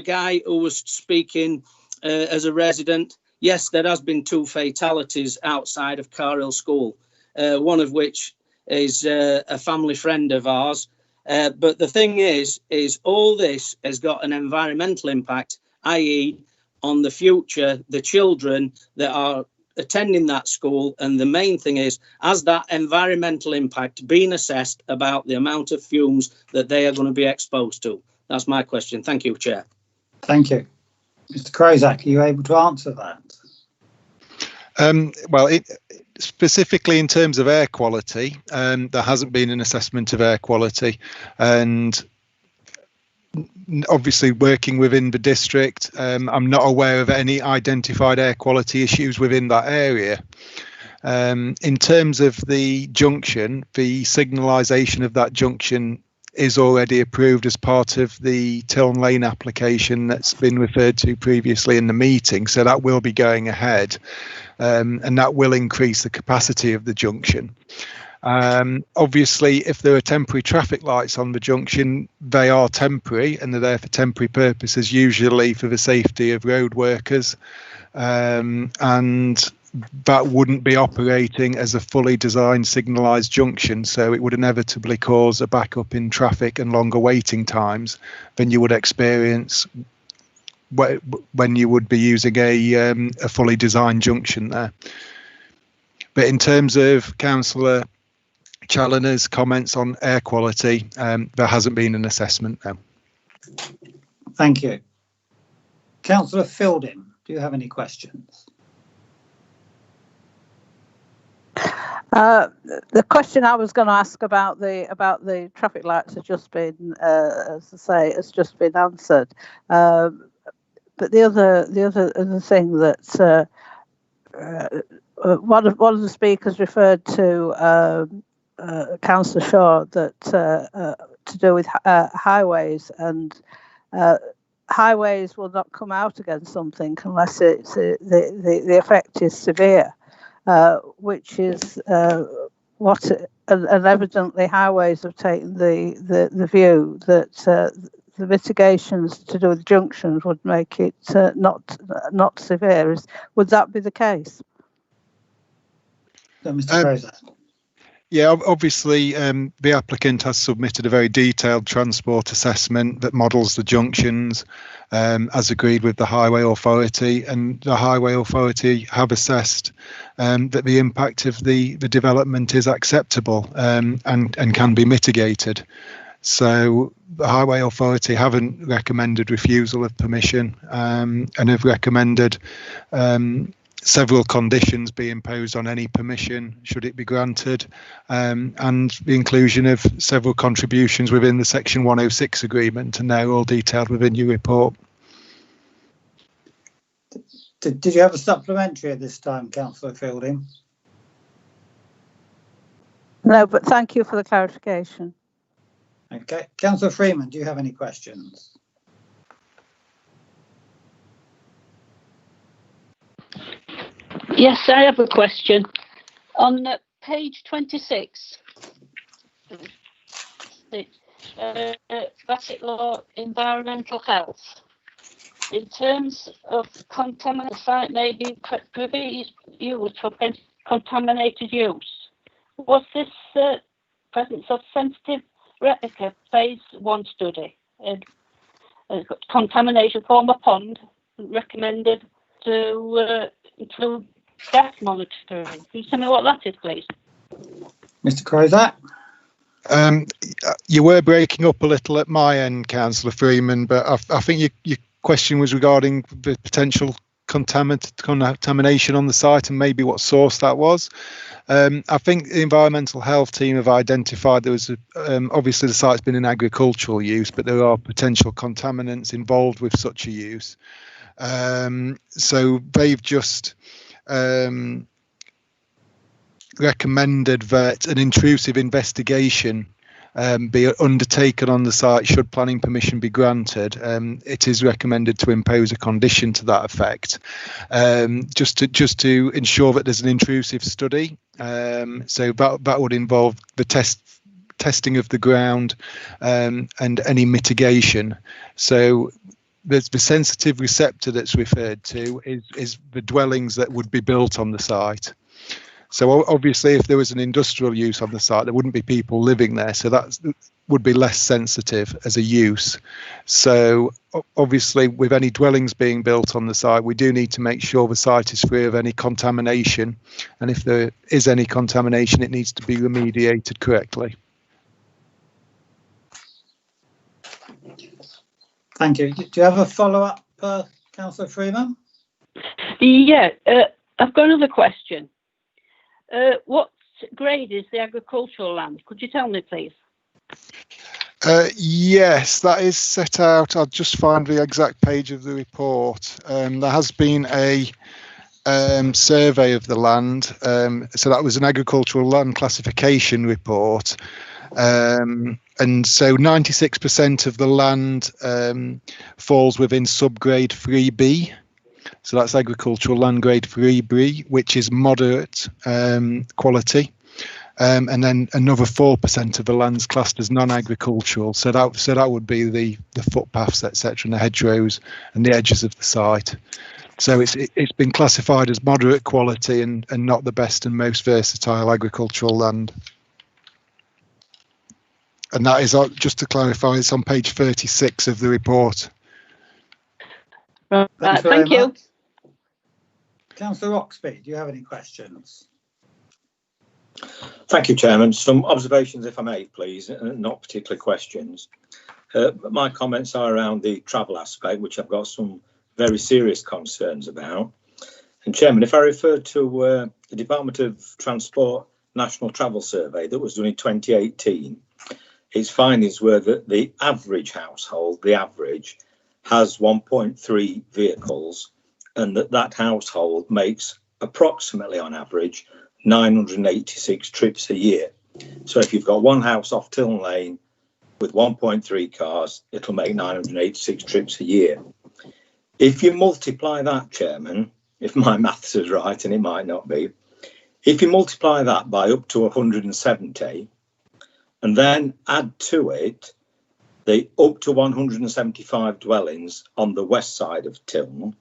guy who was speaking as a resident, yes, there has been 2 fatalities outside of Carhill School, one of which is a family friend of ours. But the thing is all this has got an environmental impact, i.e. on the future, the children that are attending that school. And the main thing is, has that environmental impact been assessed about the amount of fumes that they are going to be exposed to? That's my question. Thank you, Chair. Thank you. Mr. Cruikshank, are you able to answer that? Well, specifically in terms of air quality, there hasn't been an assessment of air quality, and obviously working within the district, I'm not aware of any identified air quality issues within that area. In terms of the junction, the signalisation of that junction is already approved as part of the Tiln Lane application that's been referred to previously in the meeting. So that will be going ahead, and that will increase the capacity of the junction. Obviously, if there are temporary traffic lights on the junction, they are temporary and they're there for temporary purposes, usually for the safety of road workers, and that wouldn't be operating as a fully designed signalised junction, so it would inevitably cause a backup in traffic and longer waiting times than you would experience when you would be using a fully designed junction there. But in terms of Councillor Challoner's comments on air quality, there hasn't been an assessment now. Thank you. Councillor Fielding, do you have any questions? The question I was going to ask about the traffic lights has just been, as I say, has just been answered. But the other thing that one of the speakers referred to, Councillor Shaw, that to do with highways, and highways will not come out against something unless it's the effect is severe. Which is what, and evidently highways have taken the view that the mitigations to do with junctions would make it not severe. Would that be the case? Mr. Fraser. Yeah, obviously the applicant has submitted a very detailed transport assessment that models the junctions as agreed with the Highway Authority, and the Highway Authority have assessed that the impact of the development is acceptable and can be mitigated. So the Highway Authority haven't recommended refusal of permission and have recommended several conditions be imposed on any permission should it be granted, and the inclusion of several contributions within the Section 106 agreement, and they're all detailed within your report. Did you have a supplementary at this time, Councillor Fielding? No, but thank you for the clarification. Okay. Councillor Freeman, do you have any questions? Yes, I have a question. On page 26, Bassett Law Environmental Health, in terms of contaminated site may be used for contaminated use. Was this presence of sensitive replica phase 1 study? Contamination form a pond recommended to include gas monitoring. Can you tell me what that is, please? Mr. Crozat? You were breaking up a little at my end, Councillor Freeman, but I think your question was regarding the potential contamination on the site and maybe what source that was. I think the environmental health team have identified there was obviously the site's been in agricultural use, but there are potential contaminants involved with such a use. So they've just recommended that an intrusive investigation be undertaken on the site should planning permission be granted. It is recommended to impose a condition to that effect, just to ensure that there's an intrusive study. So that would involve the testing of the ground and any mitigation. So there's the sensitive receptor that's referred to is the dwellings that would be built on the site. So obviously, if there was an industrial use on the site, there wouldn't be people living there. So that would be less sensitive as a use. So obviously, with any dwellings being built on the site, we do need to make sure the site is free of any contamination. And if there is any contamination, it needs to be remediated correctly. Thank you. Do you have a follow-up, Councillor Freeman? Yeah, I've got another question. What grade is the agricultural land? Could you tell me, please? Yes, that is set out. I'll just find the exact page of the report. There has been a survey of the land. So that was an agricultural land classification report. And and so 96% of the land falls within subgrade 3B. So that's agricultural land grade 3B, which is moderate quality. And then another 4% of the land's classed as non-agricultural. So that would be the footpaths, etc., and the hedgerows and the edges of the site. So it's been classified as moderate quality and not the best and most versatile agricultural land. And that is, just to clarify, it's on page 36 of the report. Thank you. Councillor Oxby, do you have any questions? Thank you, Chairman. Some observations, if I may, please, not particular questions. My comments are around the travel aspect, which I've got some very serious concerns about. And Chairman, if I refer to the Department of Transport National Travel Survey that was done in 2018, its findings were that the average household, the average, has 1.3 vehicles, and that household makes approximately, on average, 986 trips a year. So if you've got one house off Tiln Lane with 1.3 cars, it'll make 986 trips a year. If you multiply that, Chairman, if my maths is right, and it might not be, if you multiply that by up to 170, and then add to it the up to 175 dwellings on the west side of Tiln,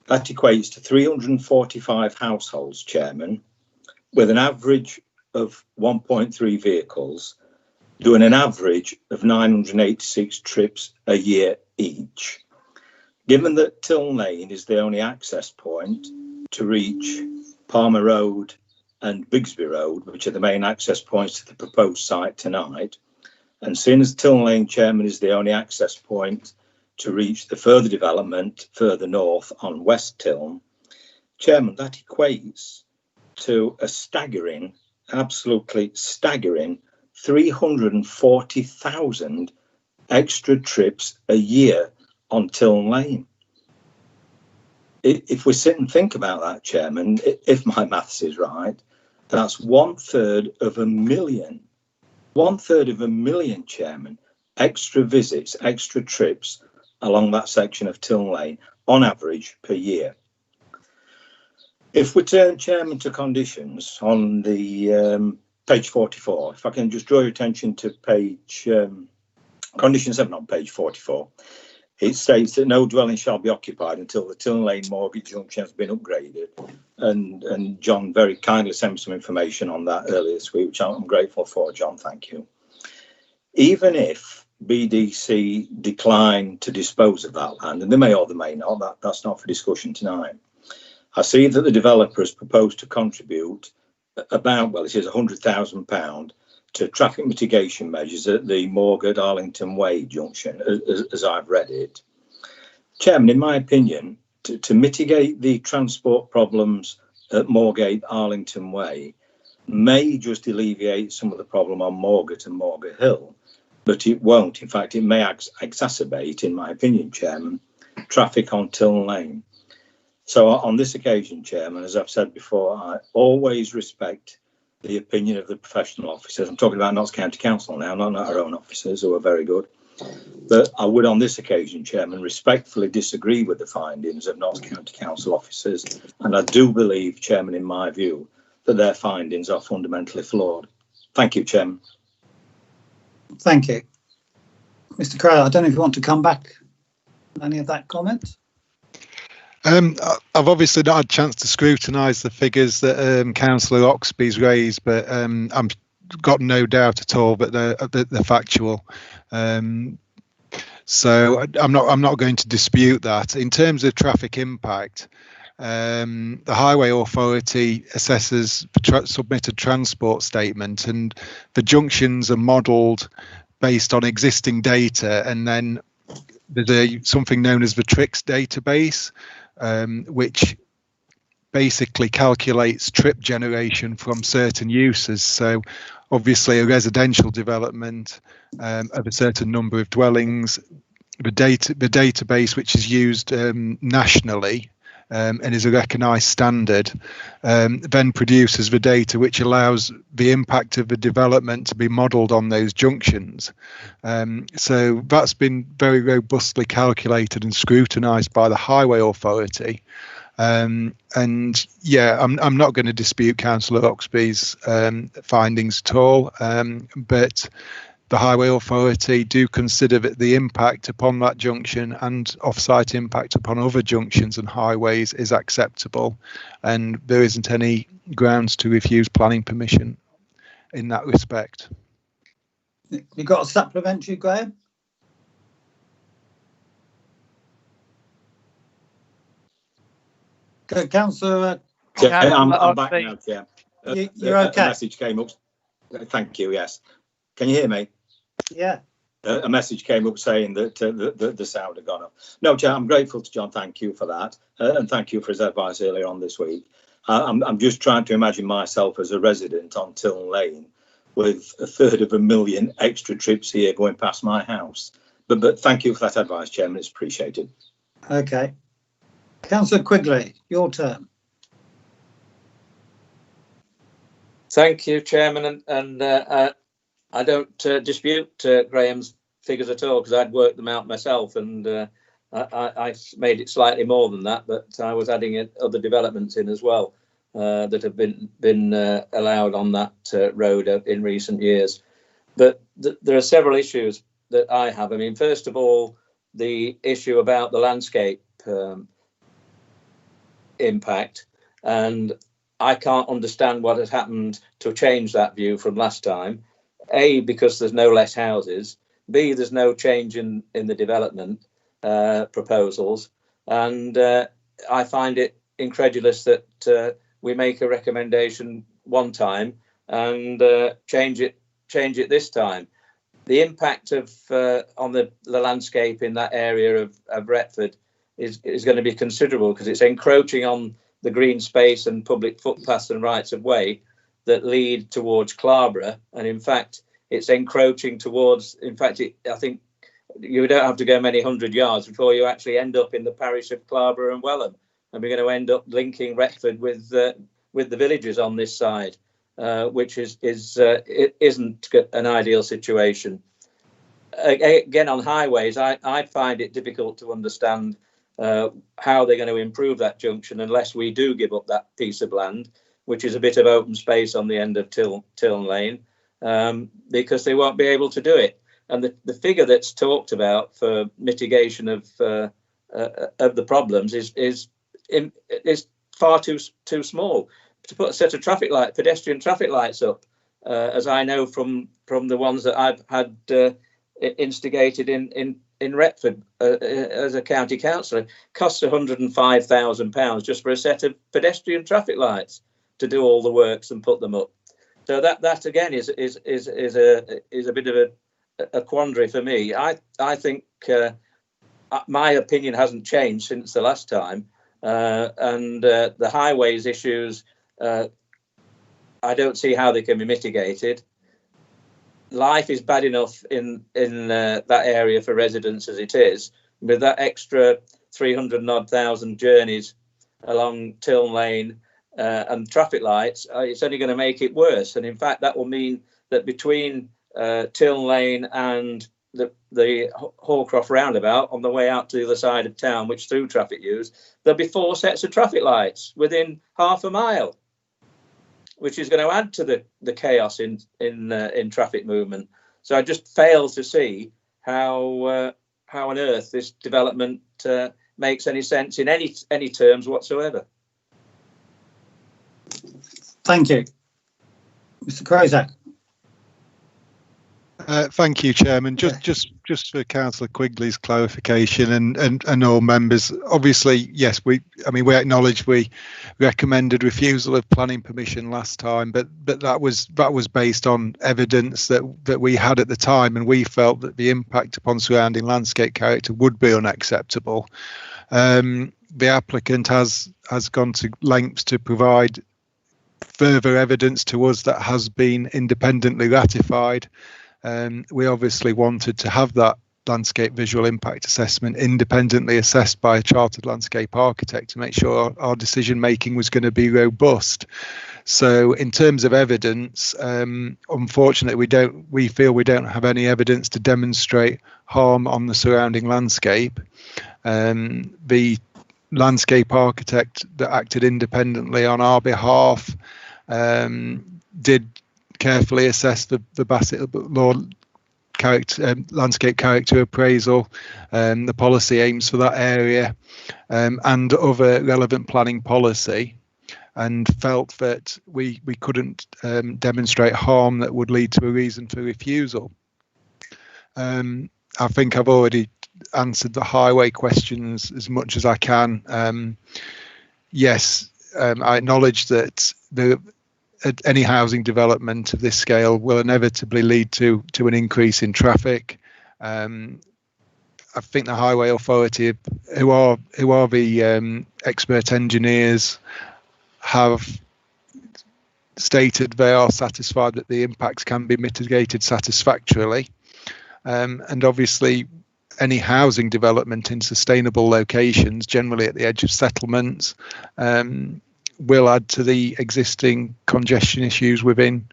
that equates to 345 households, Chairman, with an average of 1.3 vehicles, doing an average of 986 trips a year each. Given that Tiln Lane is the only access point to reach Palmer Road and Bigsby Road, which are the main access points to the proposed site tonight, and seeing as Tiln Lane, Chairman, is the only access point to reach the further development further north on West Tiln, Chairman, that equates to a staggering, absolutely staggering 340,000 extra trips a year on Tiln Lane. If we sit and think about that, Chairman, if my maths is right, that's 1/3 of a million. 1/3 of a million, Chairman, extra visits, extra trips along that section of Tiln Lane on average per year. If we turn, Chairman, to conditions on the page 44, if I can just draw your attention to page condition 7 on page 44, it states that no dwelling shall be occupied until the Tiln Lane mortgage junction has been upgraded. And John very kindly sent me some information on that earlier this week, which I'm grateful for, John, thank you. Even if BDC decline to dispose of that land, and they may or they may not, that's not for discussion tonight, I see that the developer has proposed to contribute about, well, it is £100,000 to traffic mitigation measures at the Moorgate Arlington Way junction, as I've read it. Chairman, in my opinion, to mitigate the transport problems at Moorgate Arlington Way may just alleviate some of the problem on Moorgate and Moorgate Hill, but it won't. In fact, it may exacerbate, in my opinion, Chairman, traffic on Tiln Lane. So on this occasion, Chairman, as I've said before, I always respect the opinion of the professional officers. I'm talking about Notts County Council now, not our own officers, who are very good. But I would on this occasion, Chairman, respectfully disagree with the findings of Notts County Council officers. And I do believe, Chairman, in my view, that their findings are fundamentally flawed. Thank you, Chairman. Thank you. Mr. Crowell, I don't know if you want to come back on any of that comment. I've obviously not had a chance to scrutinise the figures that Councillor Oxby's raised, but I've got no doubt at all that they're factual. So I'm not going to dispute that. In terms of traffic impact, the Highway Authority assesses the submitted transport statement, and the junctions are modelled based on existing data, and then there's something known as the TRIX database, which basically calculates trip generation from certain uses. So obviously a residential development of a certain number of dwellings, the database which is used nationally and is a recognised standard, then produces the data which allows the impact of the development to be modelled on those junctions. So that's been very robustly calculated and scrutinised by the Highway Authority. And yeah, I'm not going to dispute Councillor Oxby's findings at all, but the Highway Authority do consider that the impact upon that junction and off-site impact upon other junctions and highways is acceptable, and there isn't any grounds to refuse planning permission in that respect. You got a supplementary, Graham? Councillor. I'm back now, Chair. You're okay. A message came up. Thank you. Yes. Can you hear me? Yeah. A message came up saying that the sound had gone up. No, Chair, I'm grateful to John. Thank you for that, and thank you for his advice earlier on this week. I'm just trying to imagine myself as a resident on Tiln Lane with 1/3 extra trips here going past my house. But thank you for that advice, Chairman. It's appreciated. Okay. Councillor Quigley, your turn. Thank you, Chairman, and I don't dispute Graham's figures at all, because I'd worked them out myself, and I made it slightly more than that, but I was adding other developments in as well that have been allowed on that road in recent years. But there are several issues that I have. I mean, first of all, the issue about the landscape impact, and I can't understand what has happened to change that view from last time. A, because there's no less houses. B, there's no change in the development proposals. And I find it incredulous that we make a recommendation one time and change it this time. The impact of on the landscape in that area of Retford is going to be considerable, because it's encroaching on the green space and public footpaths and rights of way that lead towards Clarborough, and in fact it's encroaching towards, I think you don't have to go many hundred yards before you actually end up in the parish of Clarborough and Welham, and we're going to end up linking Retford with the villages on this side, which it isn't an ideal situation. Again, on highways, I find it difficult to understand how they're going to improve that junction unless we do give up that piece of land, which is a bit of open space on the end of Tiln Lane, because they won't be able to do it. And the figure that's talked about for mitigation of the problems is far too small. To put a set of pedestrian traffic lights up, as I know from the ones that I've had instigated in Retford as a county councillor, costs £105,000 just for a set of pedestrian traffic lights to do all the works and put them up. So that again is a bit of a quandary for me. I think my opinion hasn't changed since the last time, and the highways issues, I don't see how they can be mitigated. Life is bad enough in that area for residents as it is. With that extra 300,000 journeys along Tiln Lane and traffic lights, it's only going to make it worse. And in fact, that will mean that between Tiln Lane and the Hallcroft roundabout on the way out to the other side of town, which through traffic use, there'll be 4 sets of traffic lights within half a mile, which is going to add to the chaos in traffic movement. So I just fail to see how on earth this development makes any sense in any terms whatsoever. Thank you, Mr. Krozak. Thank you, Chairman. Just for Councillor Quigley's clarification and all members, obviously, yes, we acknowledge we recommended refusal of planning permission last time, but that was based on evidence that we had at the time, and we felt that the impact upon surrounding landscape character would be unacceptable. The applicant has gone to lengths to provide further evidence to us that has been independently ratified. We obviously wanted to have that landscape visual impact assessment independently assessed by a chartered landscape architect to make sure our decision making was going to be robust. So in terms of evidence, unfortunately, we feel we don't have any evidence to demonstrate harm on the surrounding landscape. The landscape architect that acted independently on our behalf did carefully assess the Bassett Law landscape character appraisal, the policy aims for that area, and other relevant planning policy, and felt that we couldn't demonstrate harm that would lead to a reason for refusal. I think I've already answered the highway questions as much as I can. Yes, I acknowledge that any housing development of this scale will inevitably lead to an increase in traffic. I think the Highway Authority, who are the expert engineers, have stated they are satisfied that the impacts can be mitigated satisfactorily. And obviously, any housing development in sustainable locations, generally at the edge of settlements, will add to the existing congestion issues within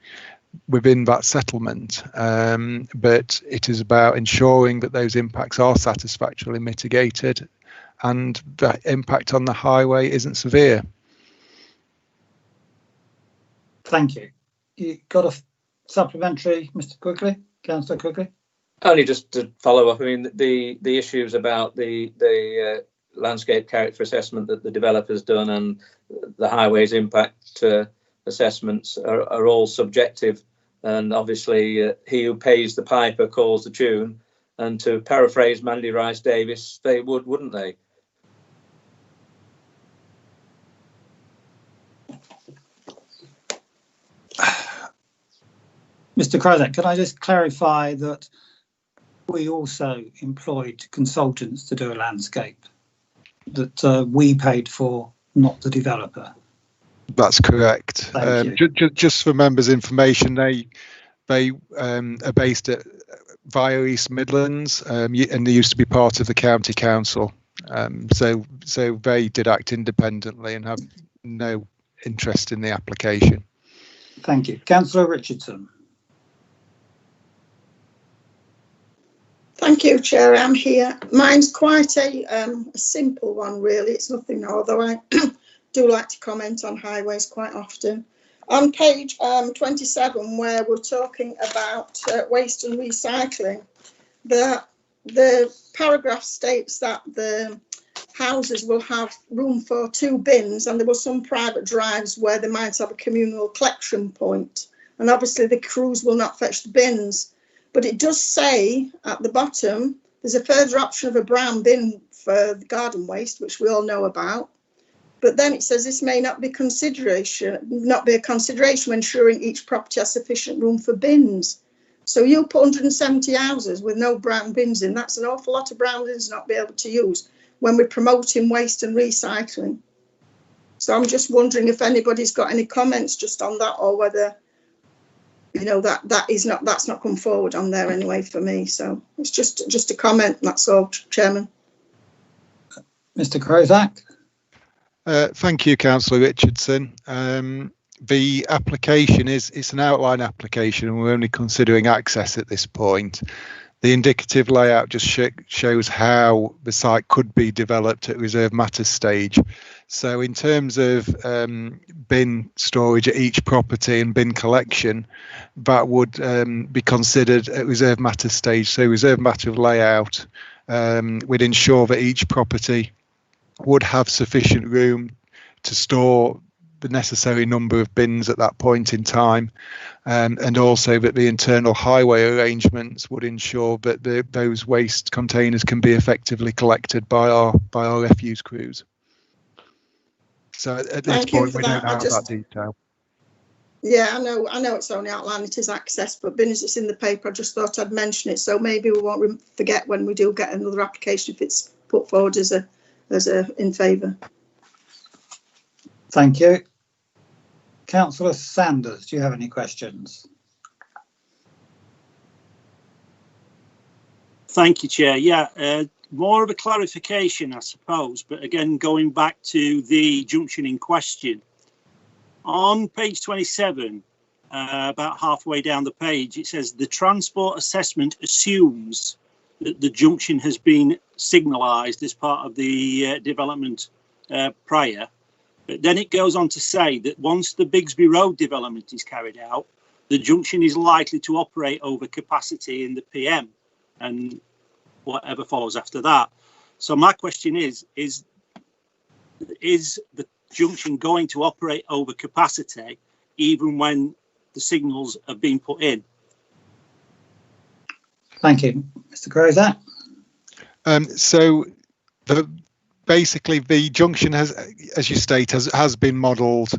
that settlement. But it is about ensuring that those impacts are satisfactorily mitigated and that impact on the highway isn't severe. Thank you. You got a supplementary, Mr. Quigley, Councillor Quigley? Only just to follow up, I mean, the issues about the landscape character assessment that the developer's done and the highways impact assessments are all subjective, and obviously he who pays the piper calls the tune, and to paraphrase Mandy Rice Davis, they would, wouldn't they? Mr. Krozak, can I just clarify that we also employed consultants to do a landscape that we paid for, not the developer? That's correct. Just for members' information, they are based at via East Midlands, and they used to be part of the county council. So they did act independently and have no interest in the application. Thank you. Councillor Richardson. Thank you, Chair. I'm here. Mine's quite a simple one, really. It's nothing, although I do like to comment on highways quite often. On page 27, where we're talking about waste and recycling, the paragraph states that the houses will have room for 2 bins, and there were some private drives where they might have a communal collection point, and obviously the crews will not fetch the bins. But it does say at the bottom, there's a further option of a brown bin for the garden waste, which we all know about. But then it says this may not be a consideration when ensuring each property has sufficient room for bins. So you put 170 houses with no brown bins in. That's an awful lot of brown bins not be able to use when we're promoting waste and recycling. So I'm just wondering if anybody's got any comments just on that, or whether, you know, that's not come forward on there anyway for me. So it's just a comment, that's all, Chairman. Mr. Krozak. Thank you, Councillor Richardson. The application it's an outline application, and we're only considering access at this point. The indicative layout just shows how the site could be developed at reserve matters stage. So in terms of bin storage at each property and bin collection, that would be considered at reserve matters stage. So reserve matter layout would ensure that each property would have sufficient room to store the necessary number of bins at that point in time, and also that the internal highway arrangements would ensure that those waste containers can be effectively collected by our refuse crews. So at this point we don't have that detail. Yeah, I know it's only outlined, it is access, but being as it's in the paper, I just thought I'd mention it, so maybe we won't forget when we do get another application if it's put forward as a in favour. Thank you. Councillor Sanders, do you have any questions? Thank you, Chair. Yeah, more of a clarification, I suppose, but again, going back to the junction in question. On page 27, about halfway down the page, it says the transport assessment assumes that the junction has been signalised as part of the development prior. But then it goes on to say that once the Bigsby Road development is carried out, the junction is likely to operate over capacity in the PM and whatever follows after that. So my question is the junction going to operate over capacity even when the signals have been put in? Thank you. Mr. Crozat. So basically the junction has, as you state, has been modelled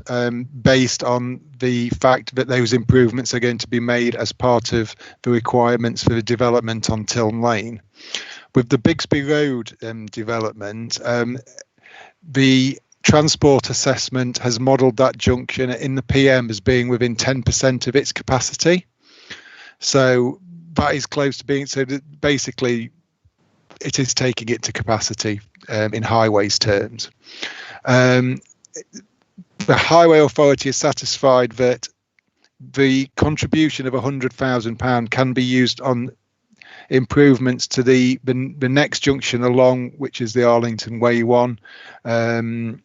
based on the fact that those improvements are going to be made as part of the requirements for the development on Tiln Lane. With the Bigsby Road development, the transport assessment has modelled that junction in the PM as being within 10% of its capacity. So that is close to being, so that basically it is taking it to capacity in highways terms. The Highway Authority is satisfied that the contribution of £100,000 can be used on improvements to the next junction along, which is the Arlington Way one, to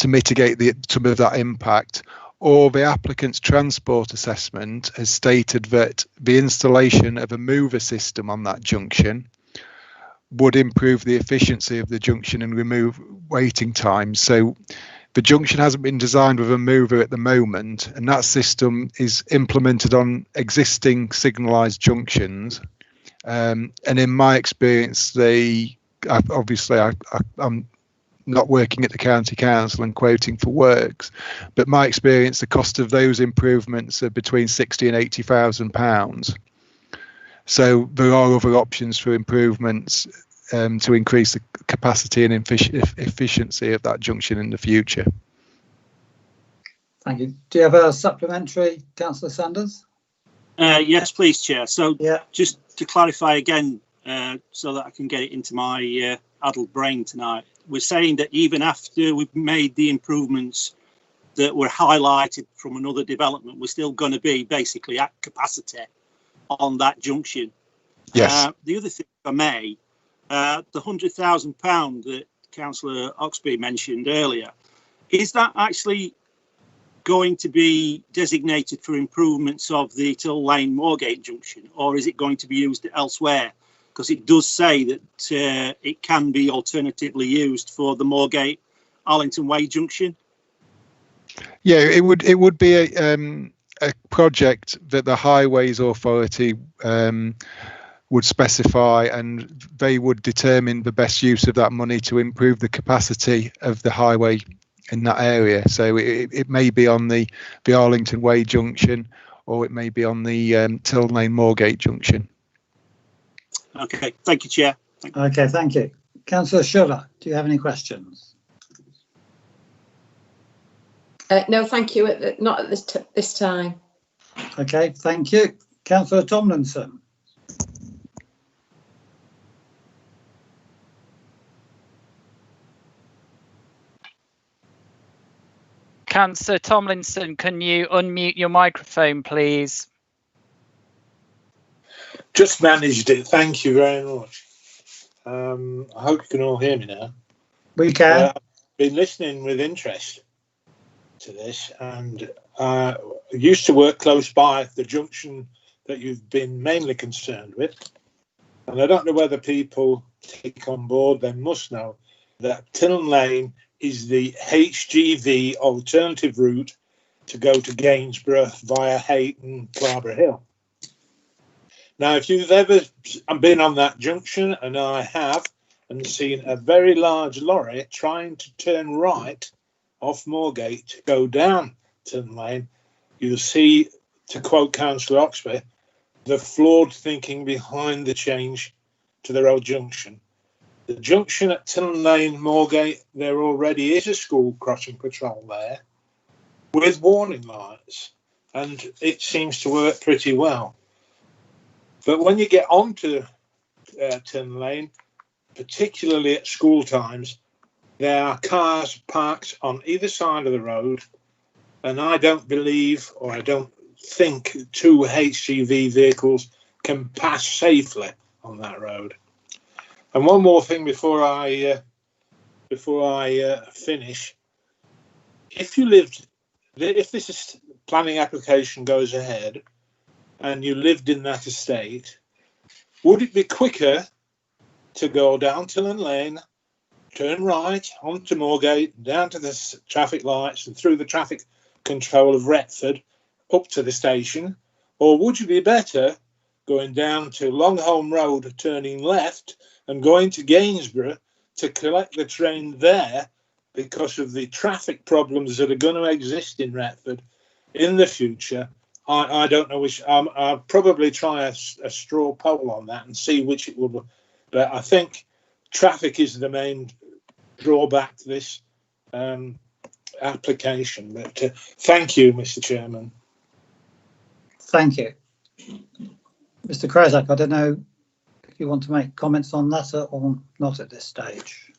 mitigate some of that impact. Or the applicant's transport assessment has stated that the installation of a mover system on that junction would improve the efficiency of the junction and remove waiting times. So the junction hasn't been designed with a mover at the moment, and that system is implemented on existing signalised junctions. And in my experience, I'm not working at the county council and quoting for works, but my experience, the cost of those improvements are between £60,000 and £80,000. So there are other options for improvements to increase the capacity and efficiency of that junction in the future. Thank you. Do you have a supplementary, Councillor Sanders? Yes, please, Chair. So just to clarify again, so that I can get it into my adult brain tonight, we're saying that even after we've made the improvements that were highlighted from another development, we're still going to be basically at capacity on that junction. Yes. The other thing, if I may, the £100,000 that Councillor Oxby mentioned earlier, is that actually going to be designated for improvements of the Till Lane Moorgate junction, or is it going to be used elsewhere? Because it does say that it can be alternatively used for the Moorgate Arlington Way junction. Yeah, it would be a project that the Highways Authority would specify, and they would determine the best use of that money to improve the capacity of the highway in that area. So it may be on the Arlington Way junction, or it may be on the Till Lane Moorgate junction. Okay, thank you, Chair. Okay, thank you. Councillor Schuller, do you have any questions? No, thank you. Not at this time. Okay, thank you. Councillor Tomlinson. Councillor Tomlinson, can you unmute your microphone, please? Just managed it. Thank you very much. I hope you can all hear me now. We can. I've been listening with interest to this, and I used to work close by the junction that you've been mainly concerned with. And I don't know whether people take on board, they must know that Tiln Lane is the HGV alternative route to go to Gainsborough via Hayton, Barbara Hill. Now, if you've ever been on that junction, and I have, and seen a very large lorry trying to turn right off Moorgate to go down Tiln Lane, you'll see, to quote Councillor Oxby, the flawed thinking behind the change to the road junction. The junction at Tiln Lane, Moorgate, there already is a school crossing patrol there with warning lights, and it seems to work pretty well. But when you get onto Tiln Lane, particularly at school times. There are cars parked on either side of the road, and I don't believe, or I don't think, two HGV vehicles can pass safely on that road. And one more thing before I finish. If this planning application goes ahead and you lived in that estate, would it be quicker to go down Tiln Lane, turn right onto Moorgate, down to the traffic lights and through the traffic control of Retford up to the station? Or would you be better going down to Longholm Road, turning left and going to Gainsborough to collect the train there, because of the traffic problems that are going to exist in Retford in the future? I don't know which. I'll probably try a straw poll on that and see which it will be. But I think traffic is the main drawback to this application. But thank you, Mr. Chairman. Thank you. Mr. Krazak, I don't know if you want to make comments on that or not at this stage.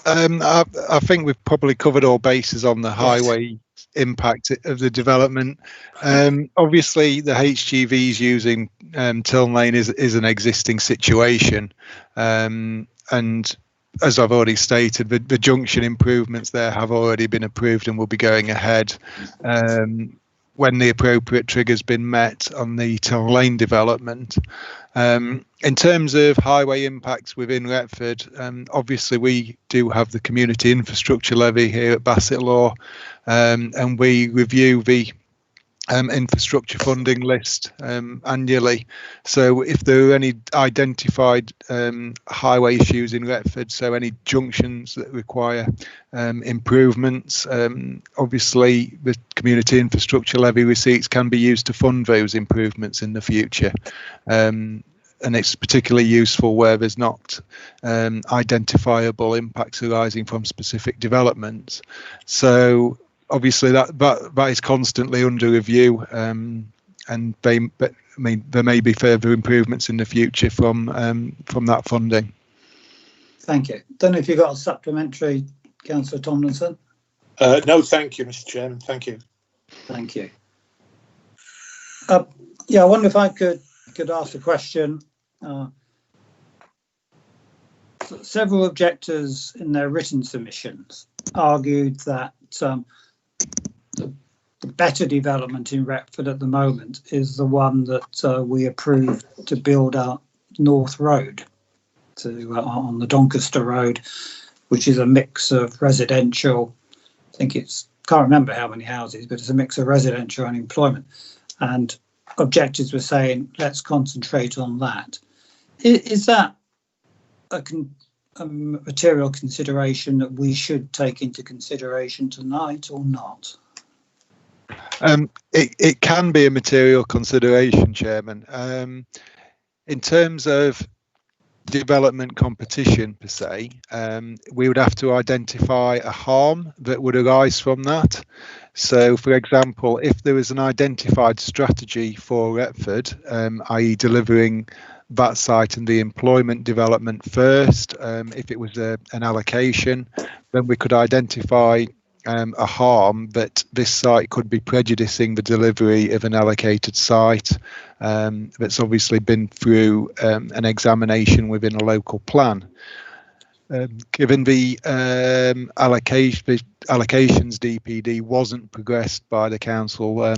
I think we've probably covered all bases on the highway impact of the development. Obviously, the HGVs using Tiln Lane is an existing situation, and as I've already stated, the junction improvements there have already been approved and will be going ahead when the appropriate trigger's been met on the Tiln Lane development. In terms of highway impacts within Retford, obviously we do have the community infrastructure levy here at Bassetlaw, and we review the infrastructure funding list annually. So if there are any identified highway issues in Retford, so any junctions that require improvements, obviously the community infrastructure levy receipts can be used to fund those improvements in the future. And it's particularly useful where there's not identifiable impacts arising from specific developments. So obviously that is constantly under review, and there may be further improvements in the future from that funding. Thank you. Don't know if you've got a supplementary, Councillor Tomlinson. No, thank you, Mr. Chairman. Thank you. Thank you. Yeah, I wonder if I could ask a question. Several objectors in their written submissions argued that the better development in Retford at the moment is the one that we approved to build out North Road on the Doncaster Road, which is a mix of residential. I think can't remember how many houses, but it's a mix of residential and employment. And objectors were saying, let's concentrate on that. Is that a material consideration that we should take into consideration tonight or not? It can be a material consideration, Chairman. In terms of development competition per se, we would have to identify a harm that would arise from that. So, for example, if there was an identified strategy for Retford, i.e. delivering that site and the employment development first, if it was an allocation, then we could identify a harm that this site could be prejudicing the delivery of an allocated site that's obviously been through an examination within a local plan. Given the allocations DPD wasn't progressed by the council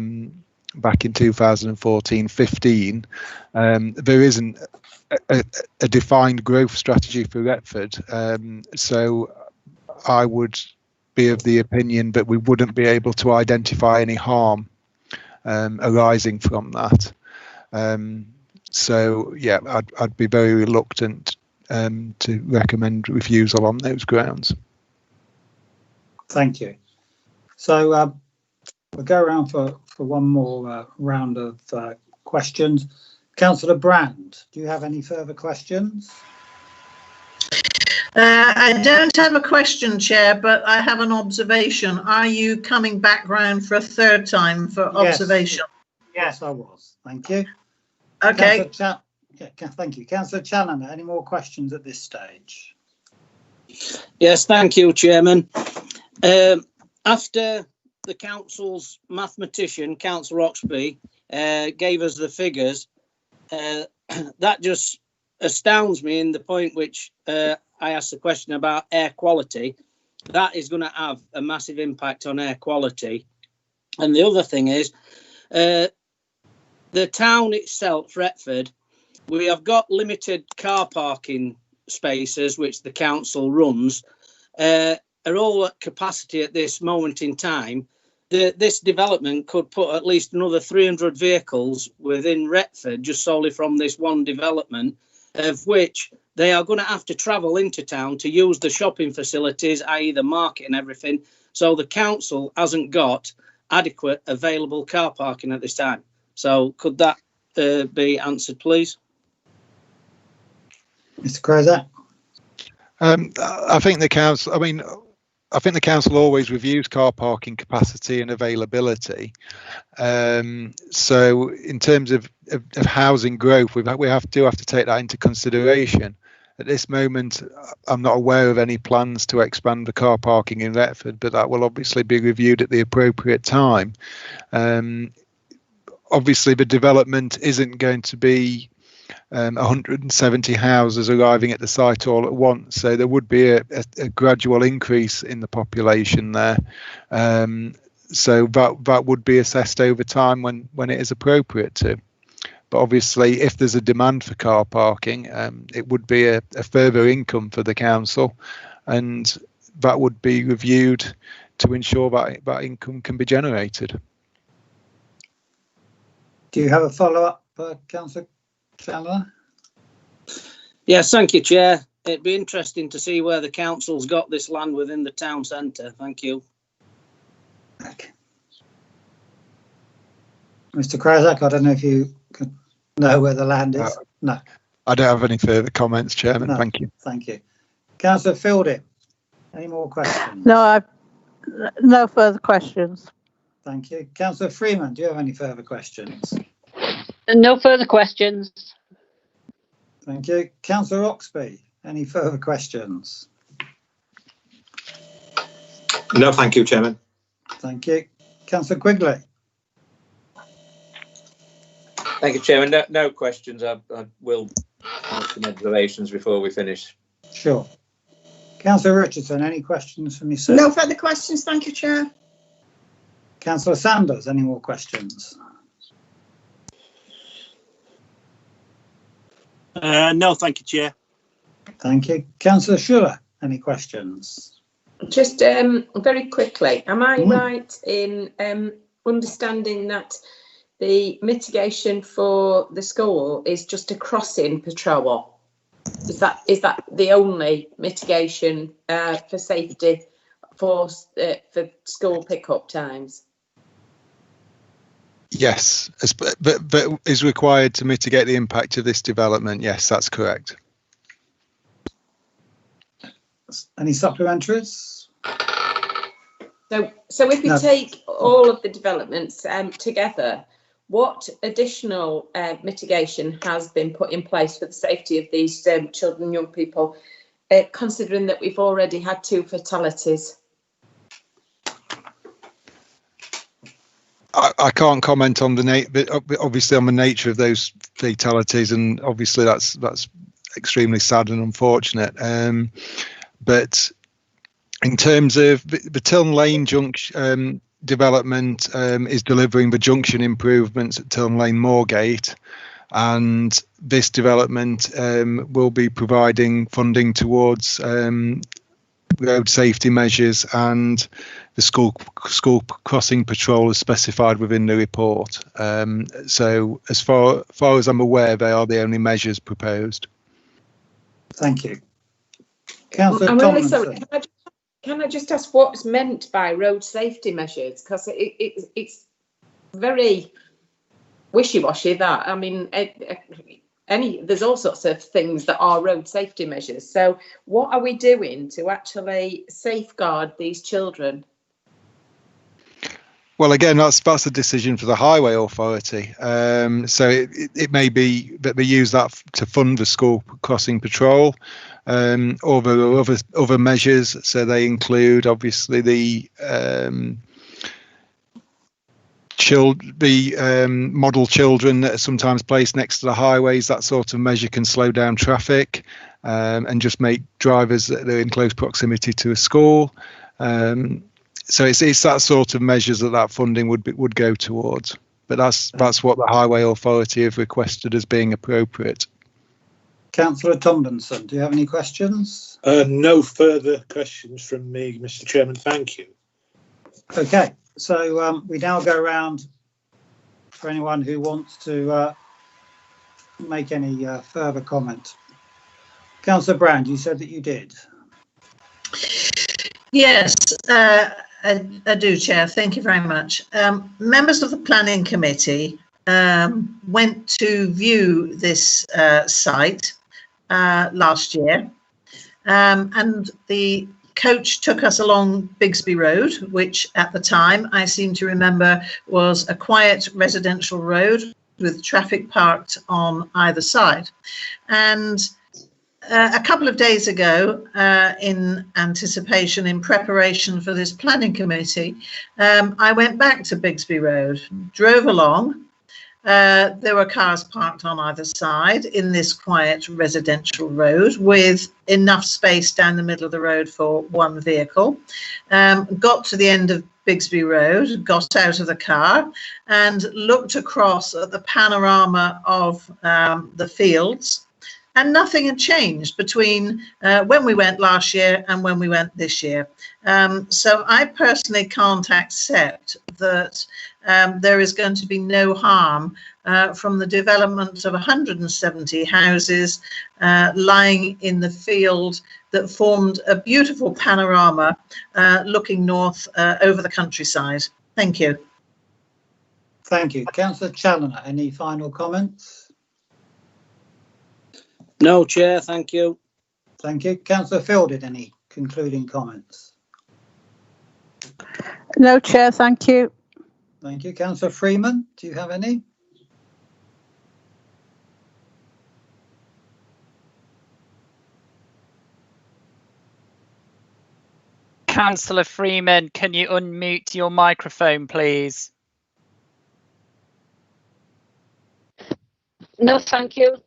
back in 2014-15, there isn't a defined growth strategy for Retford, so I would be of the opinion that we wouldn't be able to identify any harm arising from that. So yeah, I'd be very reluctant to recommend refusal on those grounds. Thank you. So we'll go around for one more round of questions. Councillor Brand, do you have any further questions? I don't have a question, Chair, but I have an observation. Are you coming back round for a third time for observation? Yes, I was. Thank you. Okay. Yeah, thank you. Councillor Challoner, any more questions at this stage? Yes, thank you, Chairman. After the council's mathematician, Councillor Oxby, gave us the figures, that just astounds me in the point which I asked the question about air quality. That is going to have a massive impact on air quality. And the other thing is, the town itself, Retford, we have got limited car parking spaces, which the council runs, are all at capacity at this moment in time. This development could put at least another 300 vehicles within Retford, just solely from this one development, of which they are going to have to travel into town to use the shopping facilities, i.e. the market and everything. So the council hasn't got adequate available car parking at this time. So could that be answered, please? Mr. Crozat? I think the council always reviews car parking capacity and availability. So in terms of housing growth, we have to take that into consideration. At this moment, I'm not aware of any plans to expand the car parking in Retford, but that will obviously be reviewed at the appropriate time. Obviously, the development isn't going to be 170 houses arriving at the site all at once, so there would be a gradual increase in the population there. So that would be assessed over time when it is appropriate to. But obviously, if there's a demand for car parking, it would be a further income for the council, and that would be reviewed to ensure that income can be generated. Do you have a follow-up, Councillor Chandler? Yes, thank you, Chair. It'd be interesting to see where the council's got this land within the town centre. Thank you. Okay. Mr. Krajak, I don't know if you know where the land is. No. I don't have any further comments, Chairman. No, thank you. Thank you. Councillor Fielding, any more questions? No, no further questions. Thank you. Councillor Freeman, do you have any further questions? No further questions. Thank you. Councillor Oxby, any further questions? No, thank you, Chairman. Thank you. Councillor Quigley. Thank you, Chairman. No questions. I will make some observations before we finish. Sure. Councillor Richardson, any questions from yourself? No further questions, thank you, Chair. Councillor Sanders, any more questions? No, thank you, Chair. Thank you. Councillor Schuller, any questions? Just very quickly, am I right in understanding that the mitigation for the school is just a crossing patrol? Is that the only mitigation for safety for school pickup times? Yes, but is required to mitigate the impact of this development. Yes, that's correct. Any supplementaries? So if we take all of the developments together, what additional mitigation has been put in place for the safety of these children and young people, considering that we've already had 2 fatalities? I can't comment on obviously on the nature of those fatalities, and obviously that's extremely sad and unfortunate. But in terms of the Tiln Lane junction development, is delivering the junction improvements at Tiln Lane Moorgate, and this development will be providing funding towards road safety measures and the school crossing patrol as specified within the report. So as far as I'm aware, they are the only measures proposed. Thank you. Councillor I'm really Tomlinson. sorry. Can I just ask what's meant by road safety measures? Because it's very wishy-washy, that. I mean, there's all sorts of things that are road safety measures. So what are we doing to actually safeguard these children? Well, again, that's a decision for the highway authority. So it may be that they use that to fund the school crossing patrol, or there are other measures. So they include obviously the model children that are sometimes placed next to the highways. That sort of measure can slow down traffic and just make drivers that are in close proximity to a school. So it's that sort of measures that funding would go towards. But that's what the Highway Authority have requested as being appropriate. Councillor Tomlinson, do you have any questions? No further questions from me, Mr. Chairman. Thank you. Okay, so we now go around for anyone who wants to make any further comment. Councillor Brand, you said that you did. Yes, I do, Chair. Thank you very much. Members of the Planning Committee went to view this site last year, and the coach took us along Bigsby Road, which at the time I seem to remember was a quiet residential road with traffic parked on either side. And a couple of days ago, in anticipation, in preparation for this planning committee, I went back to Bigsby Road, drove along. There were cars parked on either side in this quiet residential road with enough space down the middle of the road for one vehicle. Got to the end of Bigsby Road, got out of the car and looked across at the panorama of the fields. And nothing had changed between when we went last year and when we went this year. So I personally can't accept that there is going to be no harm from the development of 170 houses lying in the field that formed a beautiful panorama looking north over the countryside. Thank you. Thank you. Councillor Challoner, any final comments? No, Chair, thank you. Thank you. Councillor Fielding, any concluding comments? No, Chair, thank you. Thank you. Councillor Freeman, do you have any? Councillor Freeman, can you unmute your microphone, please? No, thank you.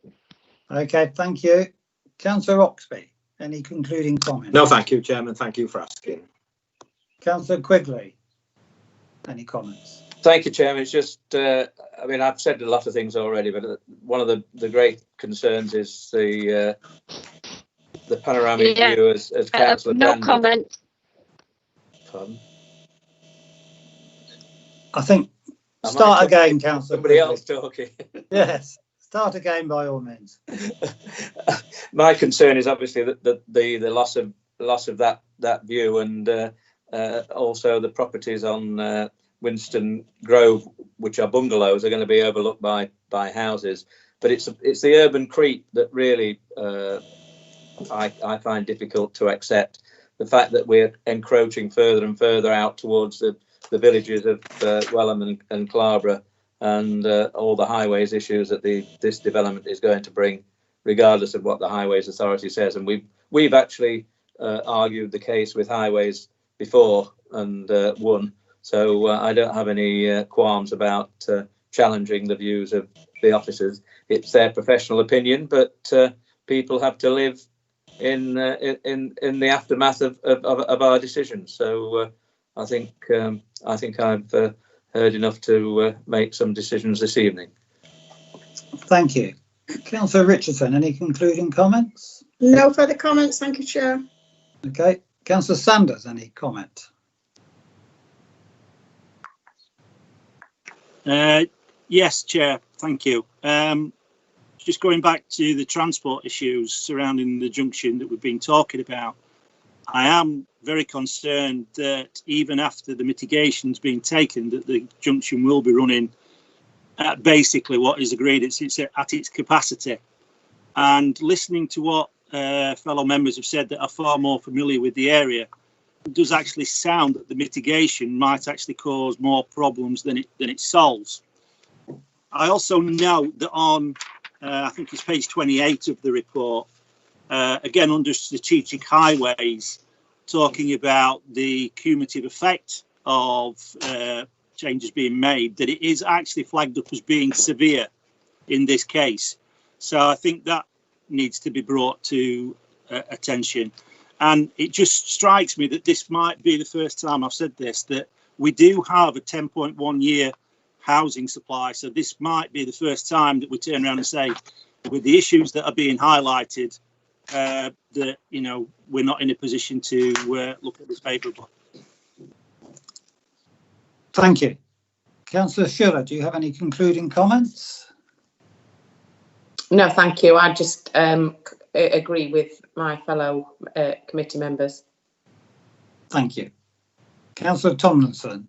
Okay, thank you. Councillor Oxby, any concluding comments? No, thank you, Chairman. Thank you for asking. Councillor Quigley, any comments? Thank you, Chairman. It's just, I mean, I've said a lot of things already, but one of the great concerns is the panoramic view, as Councillor no Brand. comment. Pardon? I think start again, Councillor. Somebody else talking. Yes. Start again by all means. My concern is obviously that the loss of that view, and also the properties on Winston Grove, which are bungalows, are going to be overlooked by houses. But it's the urban creep that really I find difficult to accept. The fact that we're encroaching further and further out towards the villages of Welham and Clarborough, and all the highways issues that this development is going to bring, regardless of what the Highways Authority says. And we've actually argued the case with Highways before and won. So I don't have any qualms about challenging the views of the officers. It's their professional opinion, but people have to live in the aftermath of our decisions. So I think I've heard enough to make some decisions this evening. Thank you. Councillor Richardson, any concluding comments? No further comments, thank you, Chair. Okay. Councillor Sanders, any comment? Yes, Chair, thank you. Just going back to the transport issues surrounding the junction that we've been talking about, I am very concerned that even after the mitigation's been taken, that the junction will be running at basically what is agreed. It's at its capacity. And listening to what fellow members have said that are far more familiar with the area, does actually sound that the mitigation might actually cause more problems than it solves. I also note that on, I think it's page 28 of the report, again under strategic highways, talking about the cumulative effect of changes being made, that it is actually flagged up as being severe in this case. So I think that needs to be brought to attention. And it just strikes me that this might be the first time I've said this, that we do have a 10.1 year housing supply. So this might be the first time that we turn around and say, with the issues that are being highlighted, that, you know, we're not in a position to look at this favourably. Thank you. Councillor Schiller, do you have any concluding comments? No, thank you. I just agree with my fellow committee members. Thank you. Councillor Tomlinson.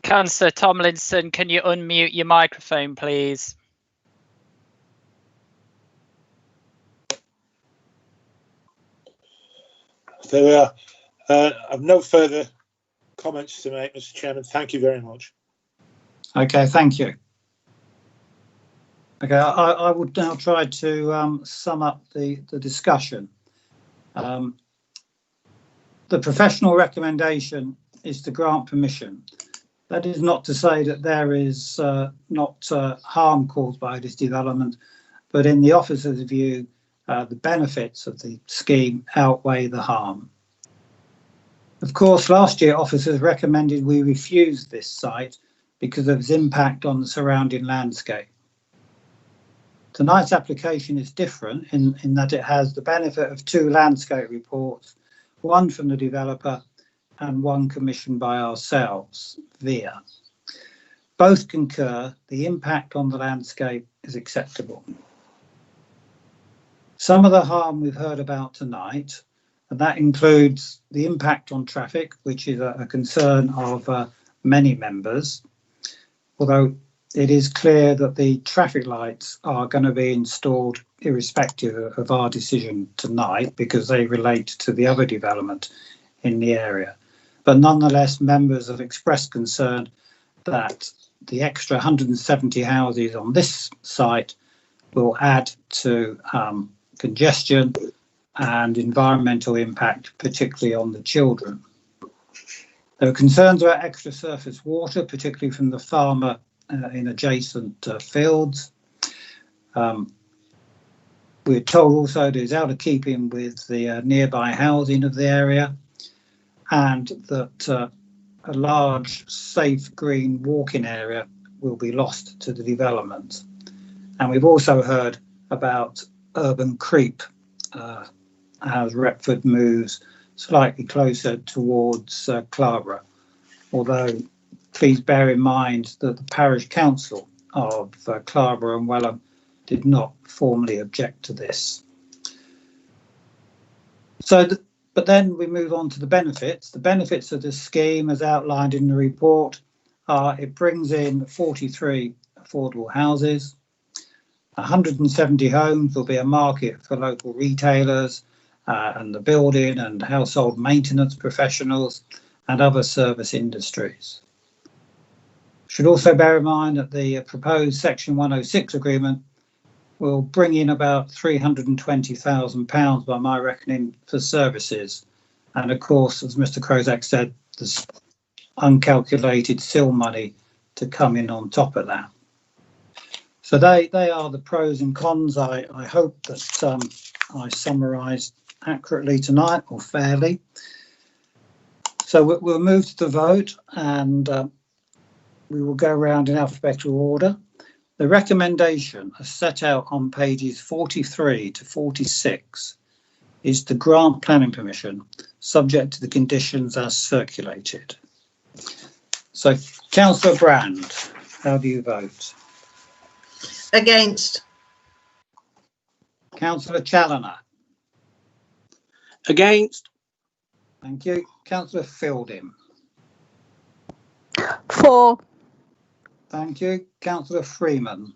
Councillor Tomlinson, can you unmute your microphone, please? There we are. I've no further comments to make, Mr. Chairman. Thank you very much. Okay, thank you. Okay, I would now try to sum up the discussion. The professional recommendation is to grant permission. That is not to say that there is not harm caused by this development, but in the officer's view, the benefits of the scheme outweigh the harm. Of course, last year officers recommended we refuse this site because of its impact on the surrounding landscape. Tonight's application is different in that it has the benefit of 2 landscape reports, one from the developer and one commissioned by ourselves, VIA. Both concur the impact on the landscape is acceptable. Some of the harm we've heard about tonight, and that includes the impact on traffic, which is a concern of many members, although it is clear that the traffic lights are going to be installed irrespective of our decision tonight because they relate to the other development in the area. But nonetheless, members have expressed concern that the extra 170 houses on this site will add to congestion and environmental impact, particularly on the children. There are concerns about extra surface water, particularly from the farmer in adjacent fields. We're told also that it's out of keeping with the nearby housing of the area, and that a large, safe, green walking area will be lost to the development. And we've also heard about urban creep as Retford moves slightly closer towards Clarborough, although please bear in mind that the parish council of Clarborough and Welham did not formally object to this. So, but then we move on to the benefits. The benefits of this scheme, as outlined in the report, are it brings in 43 affordable houses, 170 homes will be a market for local retailers and the building and household maintenance professionals and other service industries. Should also bear in mind that the proposed Section 106 agreement will bring in about £320,000 by my reckoning for services. And of course, as Mr. Crozak said, there's uncalculated SIL money to come in on top of that. So they are the pros and cons. I hope that I summarised accurately tonight, or fairly. So we'll move to the vote, and we will go around in alphabetical order. The recommendation as set out on pages 43 to 46 is to grant planning permission subject to the conditions as circulated. So, Councillor Brand, how do you vote? Against. Councillor Challoner. Against. Thank you. Councillor Fielding. For. Thank you. Councillor Freeman.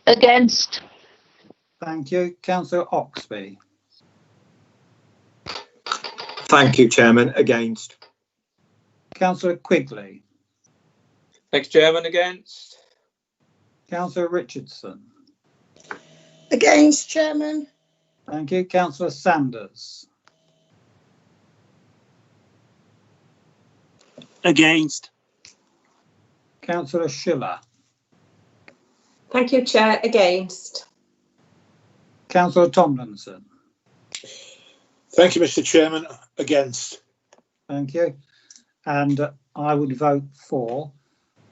Against. Thank you. Councillor Oxby. Thank you, Chairman. Against. Councillor Quigley. Thanks, Chairman. Against. Councillor Richardson. Against, Chairman. Thank you. Councillor Sanders. Against. Councillor Schiller. Thank you, Chair. Against. Councillor Tomlinson. Thank you, Mr. Chairman. Against. Thank you. And I would vote for,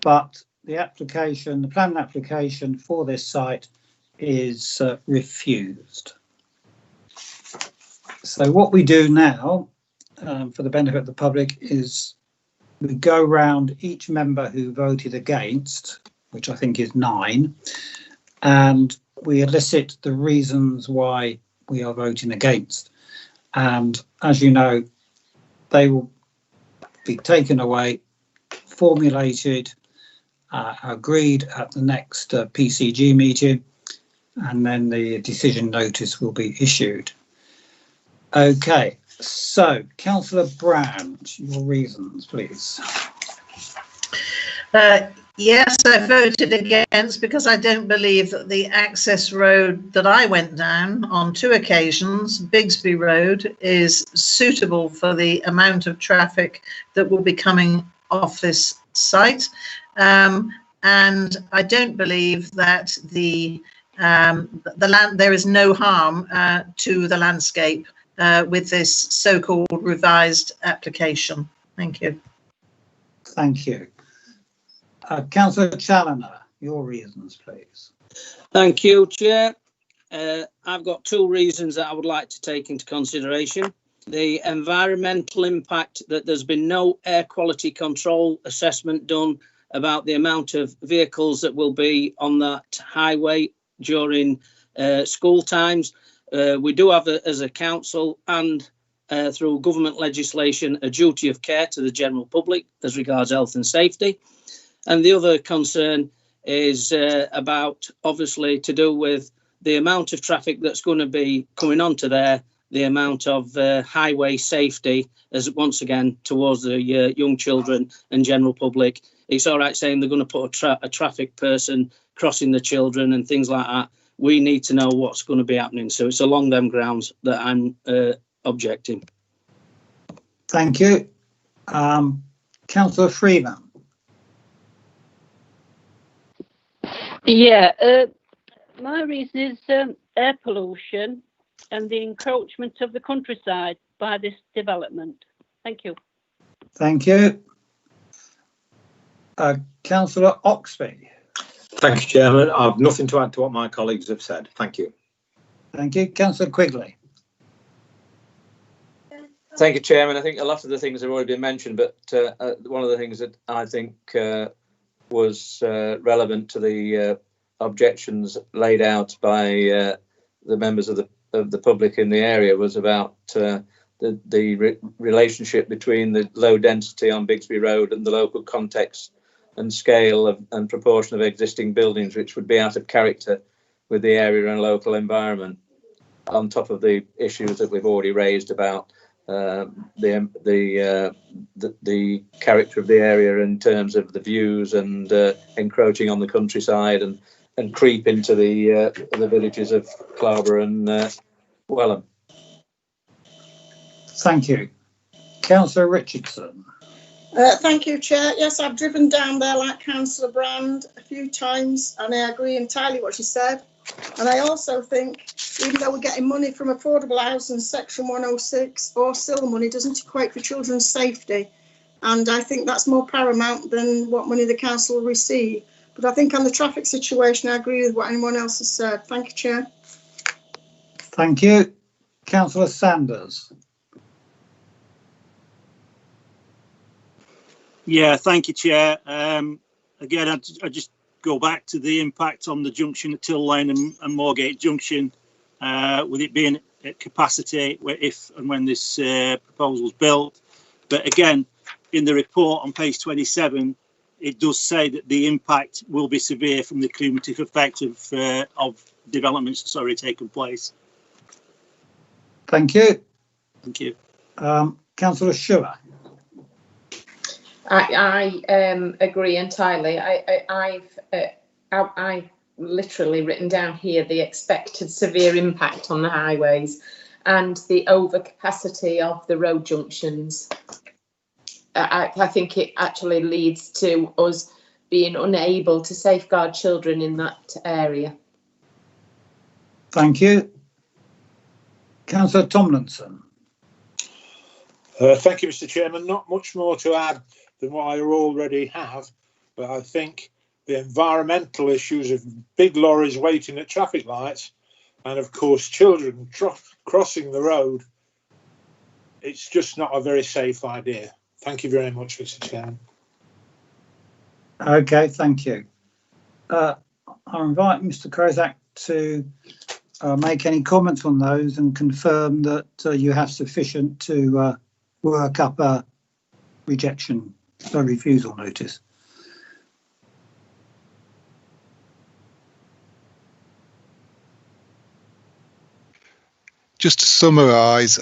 but the application, the planning application for this site is refused. So what we do now, for the benefit of the public, is we go round each member who voted against, which I think is 9, and we elicit the reasons why we are voting against. And as you know, they will be taken away, formulated, agreed at the next PCG meeting, and then the decision notice will be issued. Okay, so Councillor Brand, your reasons, please. Yes, I voted against because I don't believe that the access road that I went down on 2 occasions, Bigsby Road, is suitable for the amount of traffic that will be coming off this site. And I don't believe that the land, there is no harm to the landscape with this so-called revised application. Thank you. Thank you. Councillor Challoner, your reasons, please. Thank you, Chair. I've got 2 reasons that I would like to take into consideration. The environmental impact, that there's been no air quality control assessment done about the amount of vehicles that will be on that highway during school times. We do have, as a council and through government legislation, a duty of care to the general public as regards health and safety. And the other concern is about, obviously, to do with the amount of traffic that's going to be coming onto there, the amount of highway safety, as once again, towards the young children and general public. It's all right saying they're going to put a traffic person crossing the children and things like that. We need to know what's going to be happening. So it's along them grounds that I'm objecting. Thank you. Councillor Freeman. Yeah, my reason is air pollution and the encroachment of the countryside by this development. Thank you. Thank you. Councillor Oxby. Thank you, Chairman. I've nothing to add to what my colleagues have said. Thank you. Thank you. Councillor Quigley. Thank you, Chairman. I think a lot of the things have already been mentioned, but one of the things that I think was relevant to the objections laid out by the members of the public in the area was about the relationship between the low density on Bigsby Road and the local context and scale and proportion of existing buildings, which would be out of character with the area and local environment, on top of the issues that we've already raised about the character of the area in terms of the views and encroaching on the countryside and creep into the villages of Clarber and Welham. Thank you. Councillor Richardson. Thank you, Chair. Yes, I've driven down there like Councillor Brand a few times, and I agree entirely what she said. And I also think, even though we're getting money from affordable housing, Section 106 or SIL money doesn't equate for children's safety. And I think that's more paramount than what money the council will receive. But I think on the traffic situation, I agree with what anyone else has said. Thank you, Chair. Thank you. Councillor Sanders. Yeah, thank you, Chair. Again, I just go back to the impact on the junction at Till Lane and Moorgate Junction, with it being at capacity if and when this proposal is built. But again, in the report on page 27, it does say that the impact will be severe from the cumulative effect of developments that's already taken place. Thank you. Thank you. Councillor Schiller. I agree entirely. I've literally written down here the expected severe impact on the highways and the overcapacity of the road junctions. I think it actually leads to us being unable to safeguard children in that area. Thank you. Councillor Tomlinson. Thank you, Mr. Chairman. Not much more to add than what I already have, but I think the environmental issues of big lorries waiting at traffic lights and, of course, children crossing the road, it's just not a very safe idea. Thank you very much, Mr. Chairman. Okay, thank you. I'll invite Mr. Krozak to make any comments on those and confirm that you have sufficient to work up a refusal notice. Just to summarise,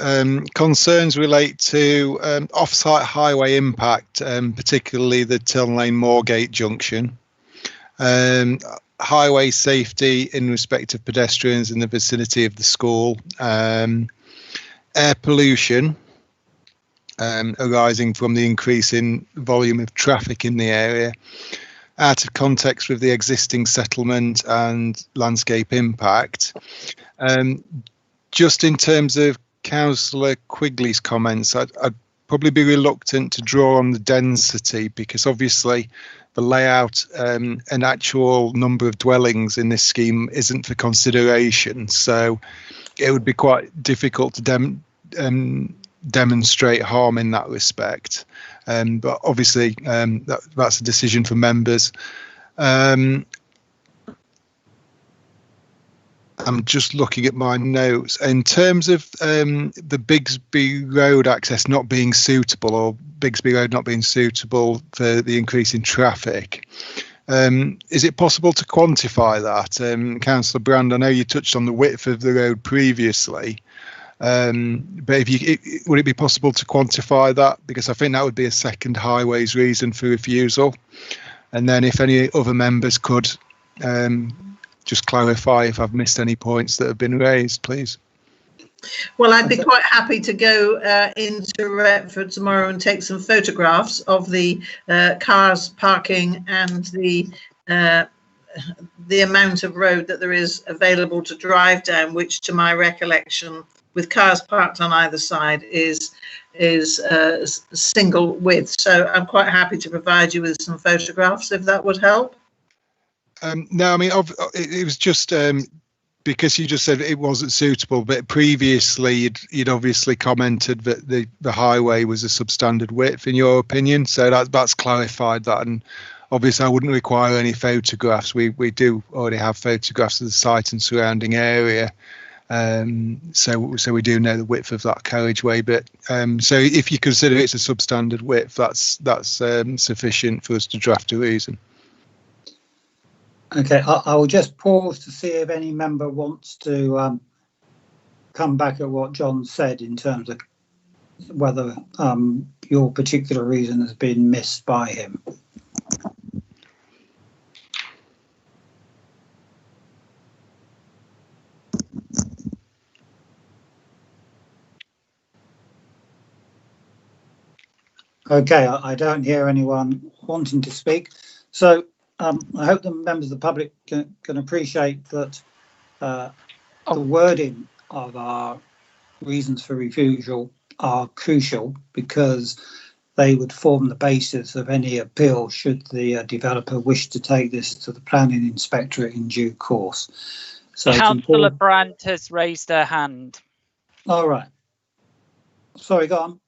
concerns relate to off-site highway impact, particularly the Tiln Lane Moorgate junction, highway safety in respect of pedestrians in the vicinity of the school, air pollution arising from the increase in volume of traffic in the area, out of context with the existing settlement and landscape impact. Just in terms of Councillor Quigley's comments, I'd probably be reluctant to draw on the density because obviously the layout and actual number of dwellings in this scheme isn't for consideration. So it would be quite difficult to demonstrate harm in that respect. But obviously that's a decision for members. I'm just looking at my notes. In terms of the Bigsby Road access not being suitable, or Bigsby Road not being suitable for the increase in traffic, is it possible to quantify that? Councillor Brand, I know you touched on the width of the road previously, but would it be possible to quantify that? Because I think that would be a second highways reason for refusal. And then if any other members could just clarify if I've missed any points that have been raised, please. Well, I'd be quite happy to go into Retford tomorrow and take some photographs of the cars parking and the amount of road that there is available to drive down, which to my recollection, with cars parked on either side, is single width. So I'm quite happy to provide you with some photographs if that would help. No, I mean, it was just because you just said it wasn't suitable, but previously you'd obviously commented that the highway was a substandard width in your opinion, so that's clarified that. And obviously I wouldn't require any photographs. We do already have photographs of the site and surrounding area, so we do know the width of that carriageway. But so if you consider it's a substandard width, that's sufficient for us to draft a reason. Okay, I will just pause to see if any member wants to come back at what John said in terms of whether your particular reason has been missed by him. Okay, I don't hear anyone wanting to speak. So I hope the members of the public can appreciate that the wording of our reasons for refusal are crucial because they would form the basis of any appeal should the developer wish to take this to the planning inspectorate in due course. So Councillor Brandt has raised her hand. All right. Sorry, go on.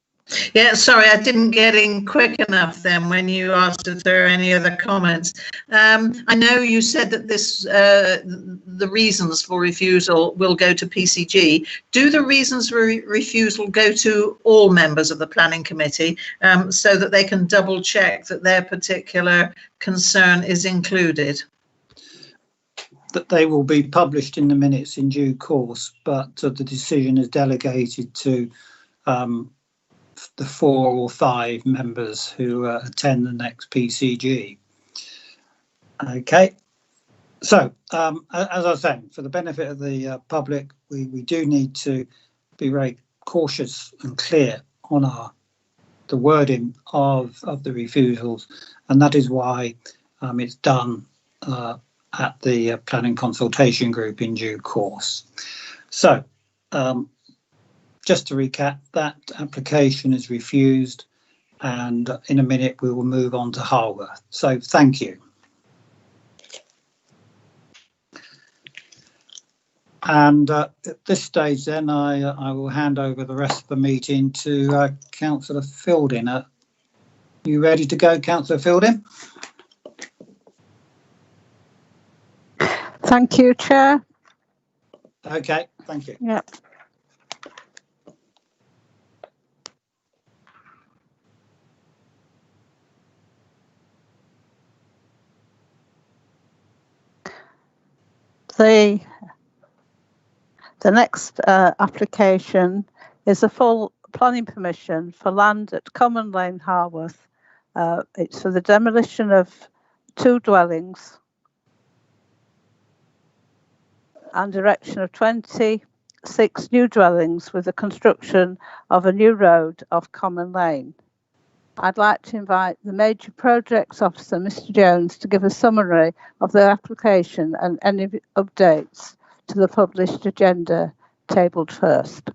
Yeah, sorry, I didn't get in quick enough then when you asked if there are any other comments. I know you said that the reasons for refusal will go to PCG. Do the reasons for refusal go to all members of the planning committee so that they can double check that their particular concern is included? That they will be published in the minutes in due course, but the decision is delegated to the 4 or 5 members who attend the next PCG. Okay, so as I was saying, for the benefit of the public, we do need to be very cautious and clear on the wording of the refusals, and that is why it's done at the planning consultation group in due course. So just to recap, that application is refused, and in a minute we will move on to Harworth. So thank you. And at this stage then I will hand over the rest of the meeting to Councillor Fielding. You ready to go, Councillor Fielding? Thank you, Chair. Okay, thank you. Yeah. The next application is a full planning permission for land at Common Lane, Harworth. It's for the demolition of 2 dwellings and erection of 26 new dwellings with the construction of a new road off Common Lane. I'd like to invite the Major Projects Officer, Mr. Jones, to give a summary of the application and any updates to the published agenda tabled first.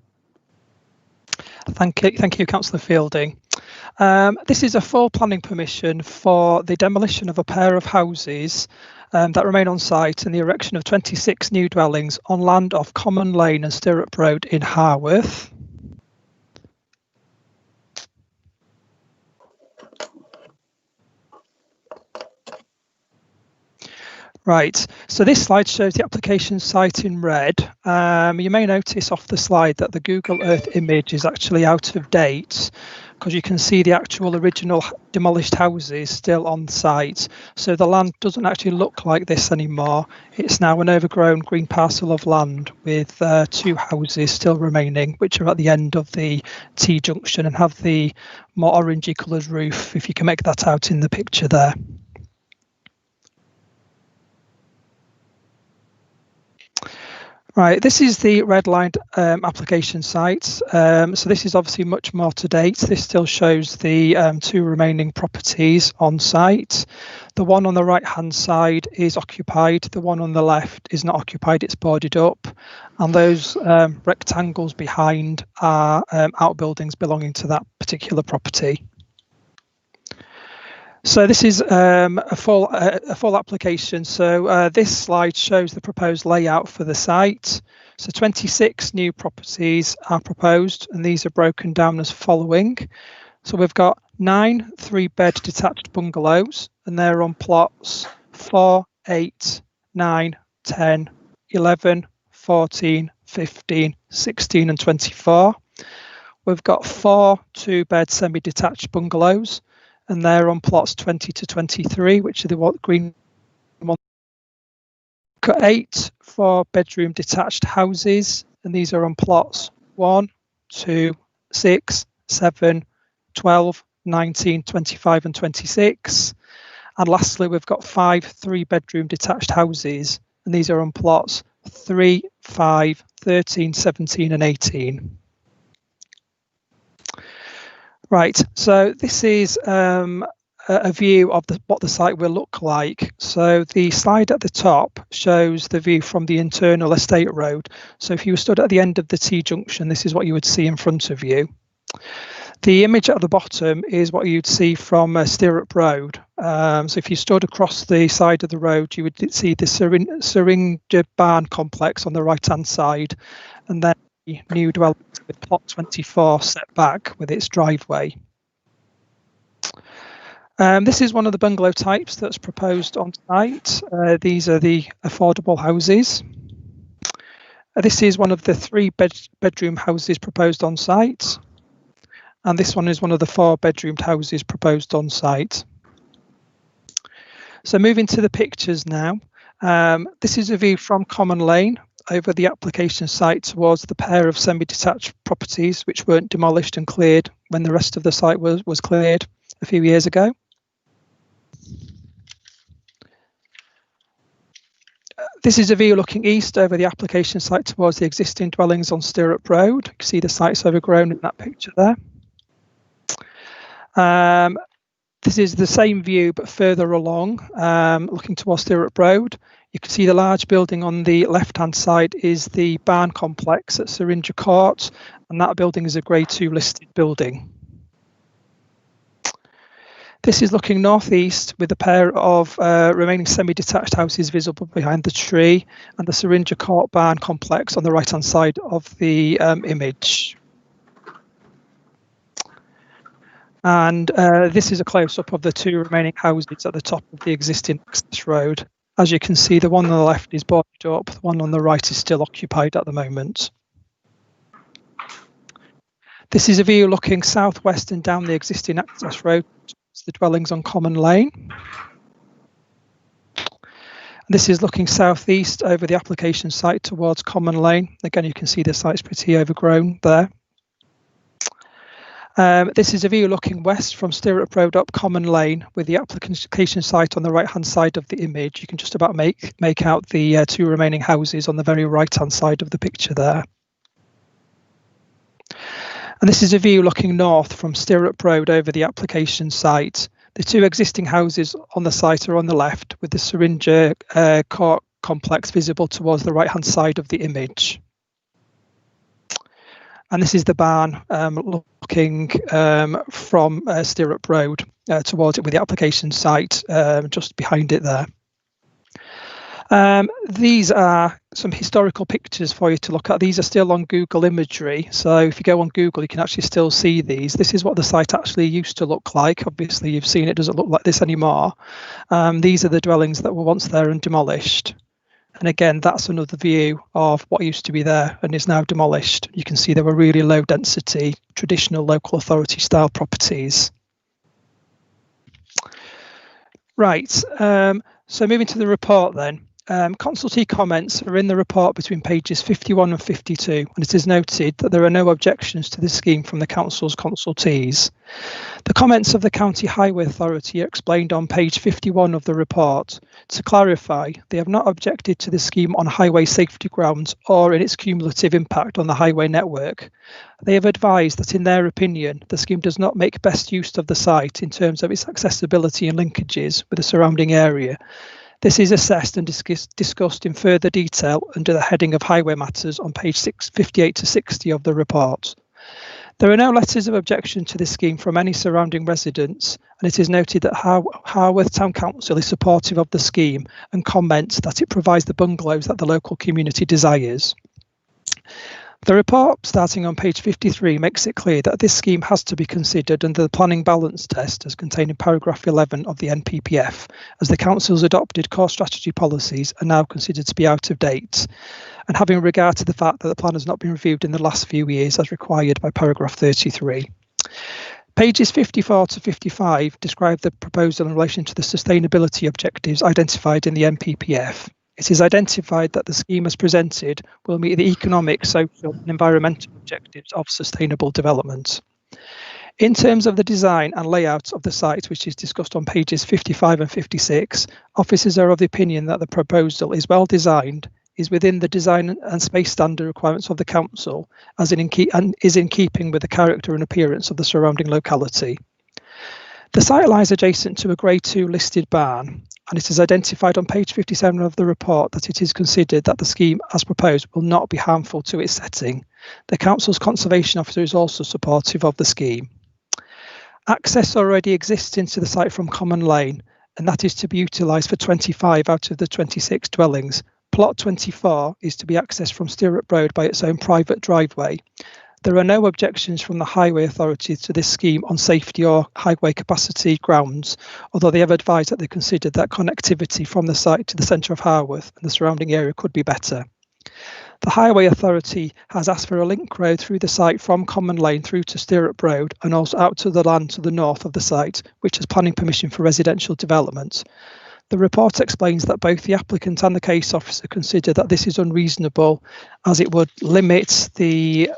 Thank you, Councillor Fielding. This is a full planning permission for the demolition of a pair of houses that remain on site and the erection of 26 new dwellings on land off Common Lane and Stirrup Road in Harworth. Right, so this slide shows the application site in red. You may notice off the slide that the Google Earth image is actually out of date because you can see the actual original demolished houses still on site. So the land doesn't actually look like this anymore. It's now an overgrown green parcel of land with 2 houses still remaining, which are at the end of the T-junction and have the more orangey coloured roof, if you can make that out in the picture there. Right, this is the redlined application site. So this is obviously much more to date. This still shows the 2 remaining properties on site. The one on the right hand side is occupied. The one on the left is not occupied, it's boarded up. And those rectangles behind are outbuildings belonging to that particular property. So this is a full application. So this slide shows the proposed layout for the site. So 26 new properties are proposed, and these are broken down as following. So we've got 9 3-bed detached bungalows, and they're on plots 4, 8, 9, 10, 11, 14, 15, 16 and 24. We've got 4 2-bed semi-detached bungalows, and they're on plots 20 to 23, which are the green ones. Got 8 4-bedroom detached houses, and these are on plots 1, 2, 6, 7, 12, 19, 25 and 26. And lastly, we've got 5 3-bedroom detached houses, and these are on plots 3, 5, 13, 17 and 18. Right, so this is a view of what the site will look like. So the slide at the top shows the view from the internal estate road. So if you were stood at the end of the T-junction, this is what you would see in front of you. The image at the bottom is what you'd see from Stirrup Road. So if you stood across the side of the road, you would see the Syringa Barn complex on the right-hand side, and then new dwellings with plot 24 set back with its driveway. This is one of the bungalow types that's proposed on site. These are the affordable houses. This is one of the 3 bedroom houses proposed on site. And this one is one of the 4 bedroomed houses proposed on site. So moving to the pictures now. This is a view from Common Lane over the application site towards the pair of semi-detached properties which weren't demolished and cleared when the rest of the site was cleared a few years ago. This is a view looking east over the application site towards the existing dwellings on Stirrup Road. You can see the site's overgrown in that picture there. This is the same view but further along, looking towards Stirrup Road. You can see the large building on the left-hand side is the barn complex at Syringa Court, and that building is a Grade 2 listed building. This is looking northeast with a pair of remaining semi-detached houses visible behind the tree and the Syringa Court barn complex on the right-hand side of the image. And this is a close-up of the 2 remaining houses at the top of the existing access road. As you can see, the one on the left is boarded up, the one on the right is still occupied at the moment. This is a view looking southwest and down the existing access road towards the dwellings on Common Lane. This is looking southeast over the application site towards Common Lane. Again, you can see the site's pretty overgrown there. This is a view looking west from Stirrup Road up Common Lane with the application site on the right hand side of the image. You can just about make out the 2 remaining houses on the very right hand side of the picture there. And this is a view looking north from Stirrup Road over the application site. The 2 existing houses on the site are on the left with the Syringa Court complex visible towards the right hand side of the image. And this is the barn looking from Stirrup Road towards it with the application site just behind it there. These are some historical pictures for you to look at. These are still on Google imagery. So if you go on Google, you can actually still see these. This is what the site actually used to look like. Obviously, you've seen it doesn't look like this anymore. These are the dwellings that were once there and demolished. And again, that's another view of what used to be there and is now demolished. You can see there were really low density, traditional local authority style properties. Right, so moving to the report then. Consultee comments are in the report between pages 51 and 52, and it is noted that there are no objections to this scheme from the Council's consultees. The comments of the County Highway Authority are explained on page 51 of the report. To clarify, they have not objected to the scheme on highway safety grounds or in its cumulative impact on the highway network. They have advised that in their opinion, the scheme does not make best use of the site in terms of its accessibility and linkages with the surrounding area. This is assessed and discussed in further detail under the heading of Highway Matters on page 58 to 60 of the report. There are no letters of objection to this scheme from any surrounding residents, and it is noted that Harworth Town Council is supportive of the scheme and comments that it provides the bungalows that the local community desires. The report, starting on page 53, makes it clear that this scheme has to be considered under the planning balance test as contained in paragraph 11 of the NPPF, as the Council's adopted core strategy policies are now considered to be out of date, and having regard to the fact that the plan has not been reviewed in the last few years as required by paragraph 33. Pages 54 to 55 describe the proposal in relation to the sustainability objectives identified in the NPPF. It is identified that the scheme as presented will meet the economic, social and environmental objectives of sustainable development. In terms of the design and layout of the site, which is discussed on pages 55 and 56, officers are of the opinion that the proposal is well designed, is within the design and space standard requirements of the council, and is in keeping with the character and appearance of the surrounding locality. The site lies adjacent to a Grade 2 listed barn, and it is identified on page 57 of the report that it is considered that the scheme as proposed will not be harmful to its setting. The Council's Conservation Officer is also supportive of the scheme. Access already exists into the site from Common Lane, and that is to be utilised for 25 out of the 26 dwellings, plot 24 is to be accessed from Stirrup Road by its own private driveway. There are no objections from the Highway Authority to this scheme on safety or highway capacity grounds, although they have advised that they considered that connectivity from the site to the centre of Harworth and the surrounding area could be better. The Highway Authority has asked for a link road through the site from Common Lane through to Stirrup Road and also out to the land to the north of the site, which has planning permission for residential development. The report explains that both the applicant and the case officer consider that this is unreasonable, as it would limit the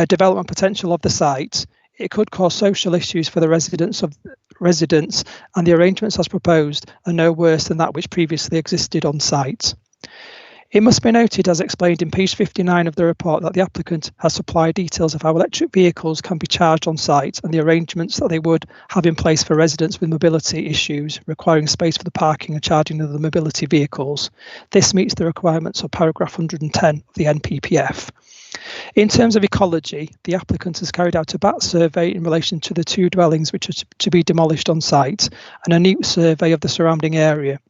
development potential of the site. It could cause social issues for the residents, and the arrangements as proposed are no worse than that which previously existed on site. It must be noted, as explained in page 59 of the report, that the applicant has supplied details of how electric vehicles can be charged on site and the arrangements that they would have in place for residents with mobility issues requiring space for the parking and charging of the mobility vehicles. This meets the requirements of paragraph 110 of the NPPF. In terms of ecology, the applicant has carried out a BAT survey in relation to the 2 dwellings which are to be demolished on site and a NEWT survey of the surrounding area.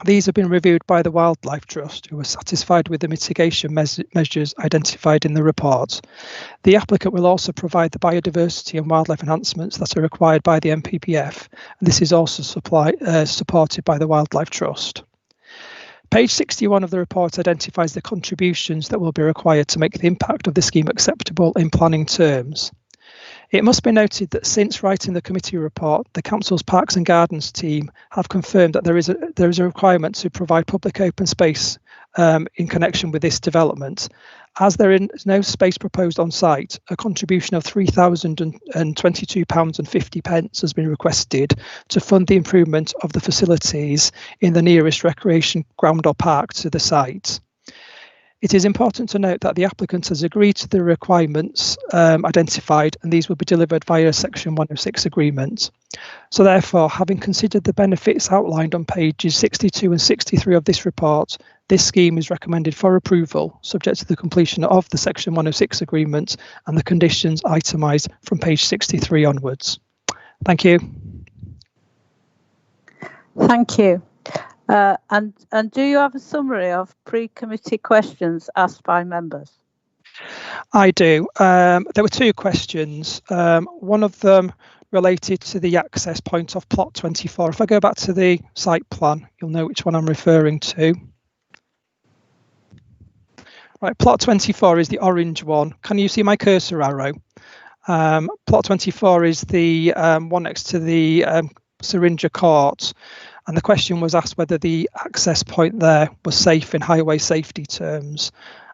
These have been reviewed by the Wildlife Trust, who are satisfied with the mitigation measures identified in the report. The applicant will also provide the biodiversity and wildlife enhancements that are required by the NPPF, and this is also supported by the Wildlife Trust. Page 61 of the report identifies the contributions that will be required to make the impact of the scheme acceptable in planning terms. It must be noted that since writing the committee report, the Council's Parks and Gardens team have confirmed that there is a requirement to provide public open space in connection with this development. As there is no space proposed on site, a contribution of £3,022.50 has been requested to fund the improvement of the facilities in the nearest recreation ground or park to the site. It is important to note that the applicant has agreed to the requirements identified, and these will be delivered via a Section 106 agreement. So therefore, having considered the benefits outlined on pages 62 and 63 of this report, this scheme is recommended for approval, subject to the completion of the Section 106 agreement and the conditions itemised from page 63 onwards. Thank you. Thank you. And do you have a summary of pre-committee questions asked by members? I do. There were 2 questions. One of them related to the access point of plot 24. If I go back to the site plan, you'll know which one I'm referring to. Right, plot 24 is the orange one. Can you see my cursor arrow? Plot 24 is the one next to the Syringa Court. And the question was asked whether the access point there was safe in highway safety terms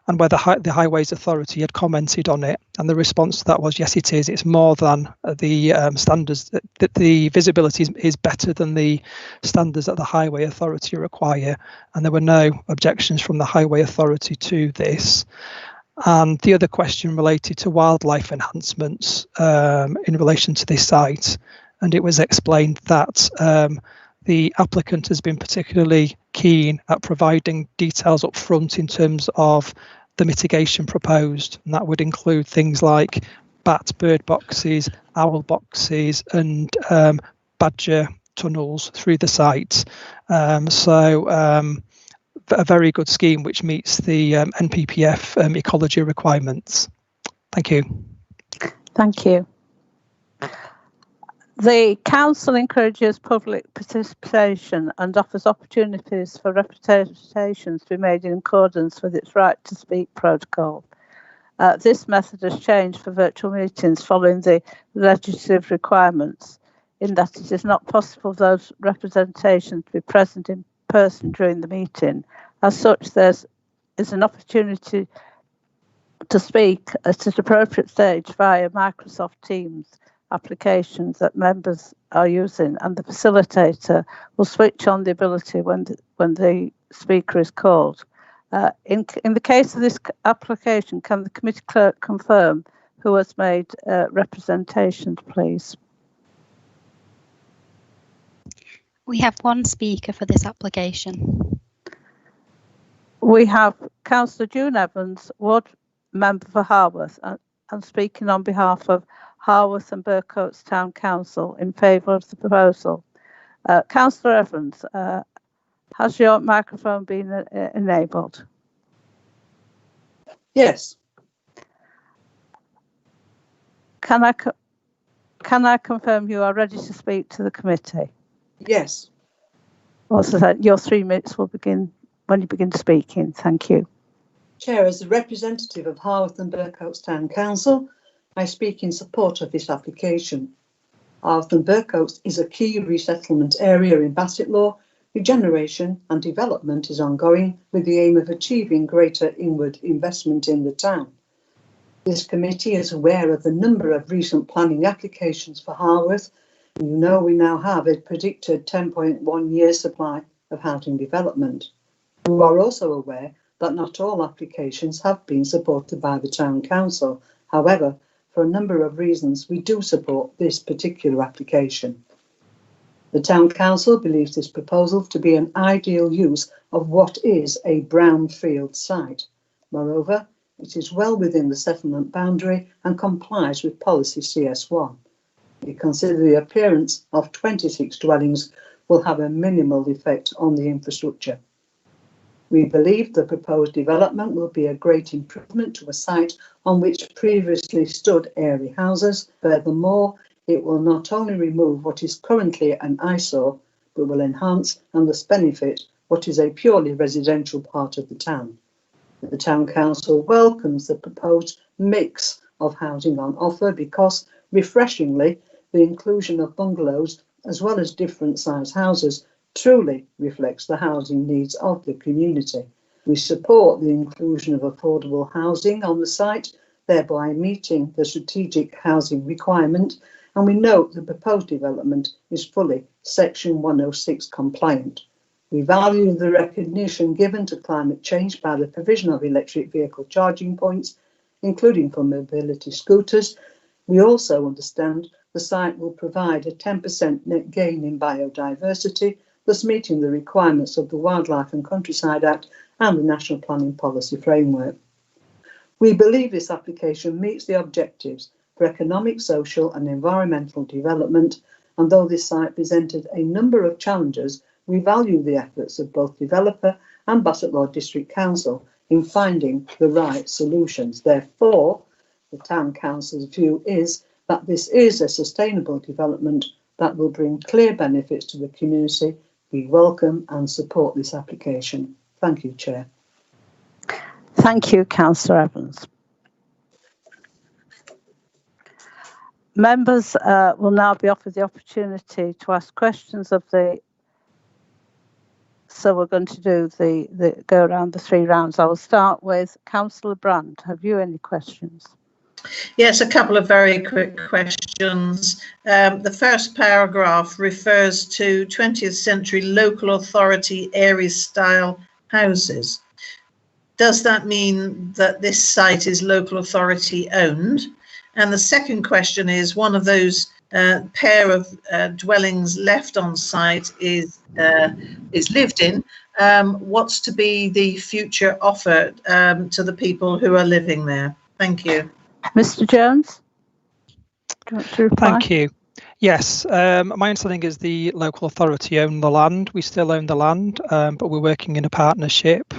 and whether the Highways Authority had commented on it. And the response to that was, yes, it is. It's more than the standards, that the visibility is better than the standards that the Highway Authority require. And there were no objections from the Highway Authority to this. And the other question related to wildlife enhancements in relation to this site. And it was explained that the applicant has been particularly keen at providing details up front in terms of the mitigation proposed, and that would include things like bat bird boxes, owl boxes and badger tunnels through the site. So a very good scheme which meets the NPPF ecology requirements. Thank you. Thank you. The Council encourages public participation and offers opportunities for representations to be made in accordance with its right to speak protocol. This method has changed for virtual meetings following the legislative requirements, in that it is not possible for those representations to be present in person during the meeting. As such, there is an opportunity to speak at an appropriate stage via Microsoft Teams applications that members are using, and the facilitator will switch on the ability when the speaker is called. In the case of this application, can the committee clerk confirm who has made representations, please? We have 1 speaker for this application. We have Councillor June Evans, Ward Member for Harworth, and speaking on behalf of Harworth and Burcoats Town Council in favour of the proposal. Councillor Evans, Has your microphone been enabled? Yes. Can I confirm you are ready to speak to the committee? Yes. Also, that your 3 minutes will begin when you begin speaking. Thank you. Chair, as a representative of Haworth and Berkhouse Town Council, I speak in support of this application. Haworth and Berkhouse is a key resettlement area in Bassetlaw. Regeneration and development is ongoing with the aim of achieving greater inward investment in the town. This committee is aware of the number of recent planning applications for Haworth. You know we now have a predicted 10.1 year supply of housing development. You are also aware that not all applications have been supported by the Town Council. However, for a number of reasons, we do support this particular application. The Town Council believes this proposal to be an ideal use of what is a brownfield site. Moreover, it is well within the settlement boundary and complies with policy CS1. We consider the appearance of 26 dwellings will have a minimal effect on the infrastructure. We believe the proposed development will be a great improvement to a site on which previously stood airy houses. Furthermore, it will not only remove what is currently an eyesore, but will enhance and thus benefit what is a purely residential part of the town. The Town Council welcomes the proposed mix of housing on offer because, refreshingly, the inclusion of bungalows as well as different size houses truly reflects the housing needs of the community. We support the inclusion of affordable housing on the site, thereby meeting the strategic housing requirement, and we note the proposed development is fully Section 106 compliant. We value the recognition given to climate change by the provision of electric vehicle charging points, including for mobility scooters. We also understand the site will provide a 10% net gain in biodiversity, thus meeting the requirements of the Wildlife and Countryside Act and the National Planning Policy Framework. We believe this application meets the objectives for economic, social and environmental development, and though this site presented a number of challenges, we value the efforts of both developer and Bassetlaw District Council in finding the right solutions. Therefore, the Town Council's view is that this is a sustainable development that will bring clear benefits to the community. We welcome and support this application. Thank you, Chair. Thank you, Councillor Evans. Members will now be offered the opportunity to ask questions of the. So we're going to do the go around the 3 rounds. I will start with Councillor Brand. Have you any questions? Yes, a couple of very quick questions. The first paragraph refers to 20th century local authority area style houses. Does that mean that this site is local authority owned? And the second question is, one of those pair of dwellings left on site is lived in. What's to be the future offer to the people who are living there? Thank you. Mr. Jones, do you want to reply? Thank you. Yes, my understanding is the local authority own the land. We still own the land, but we're working in a partnership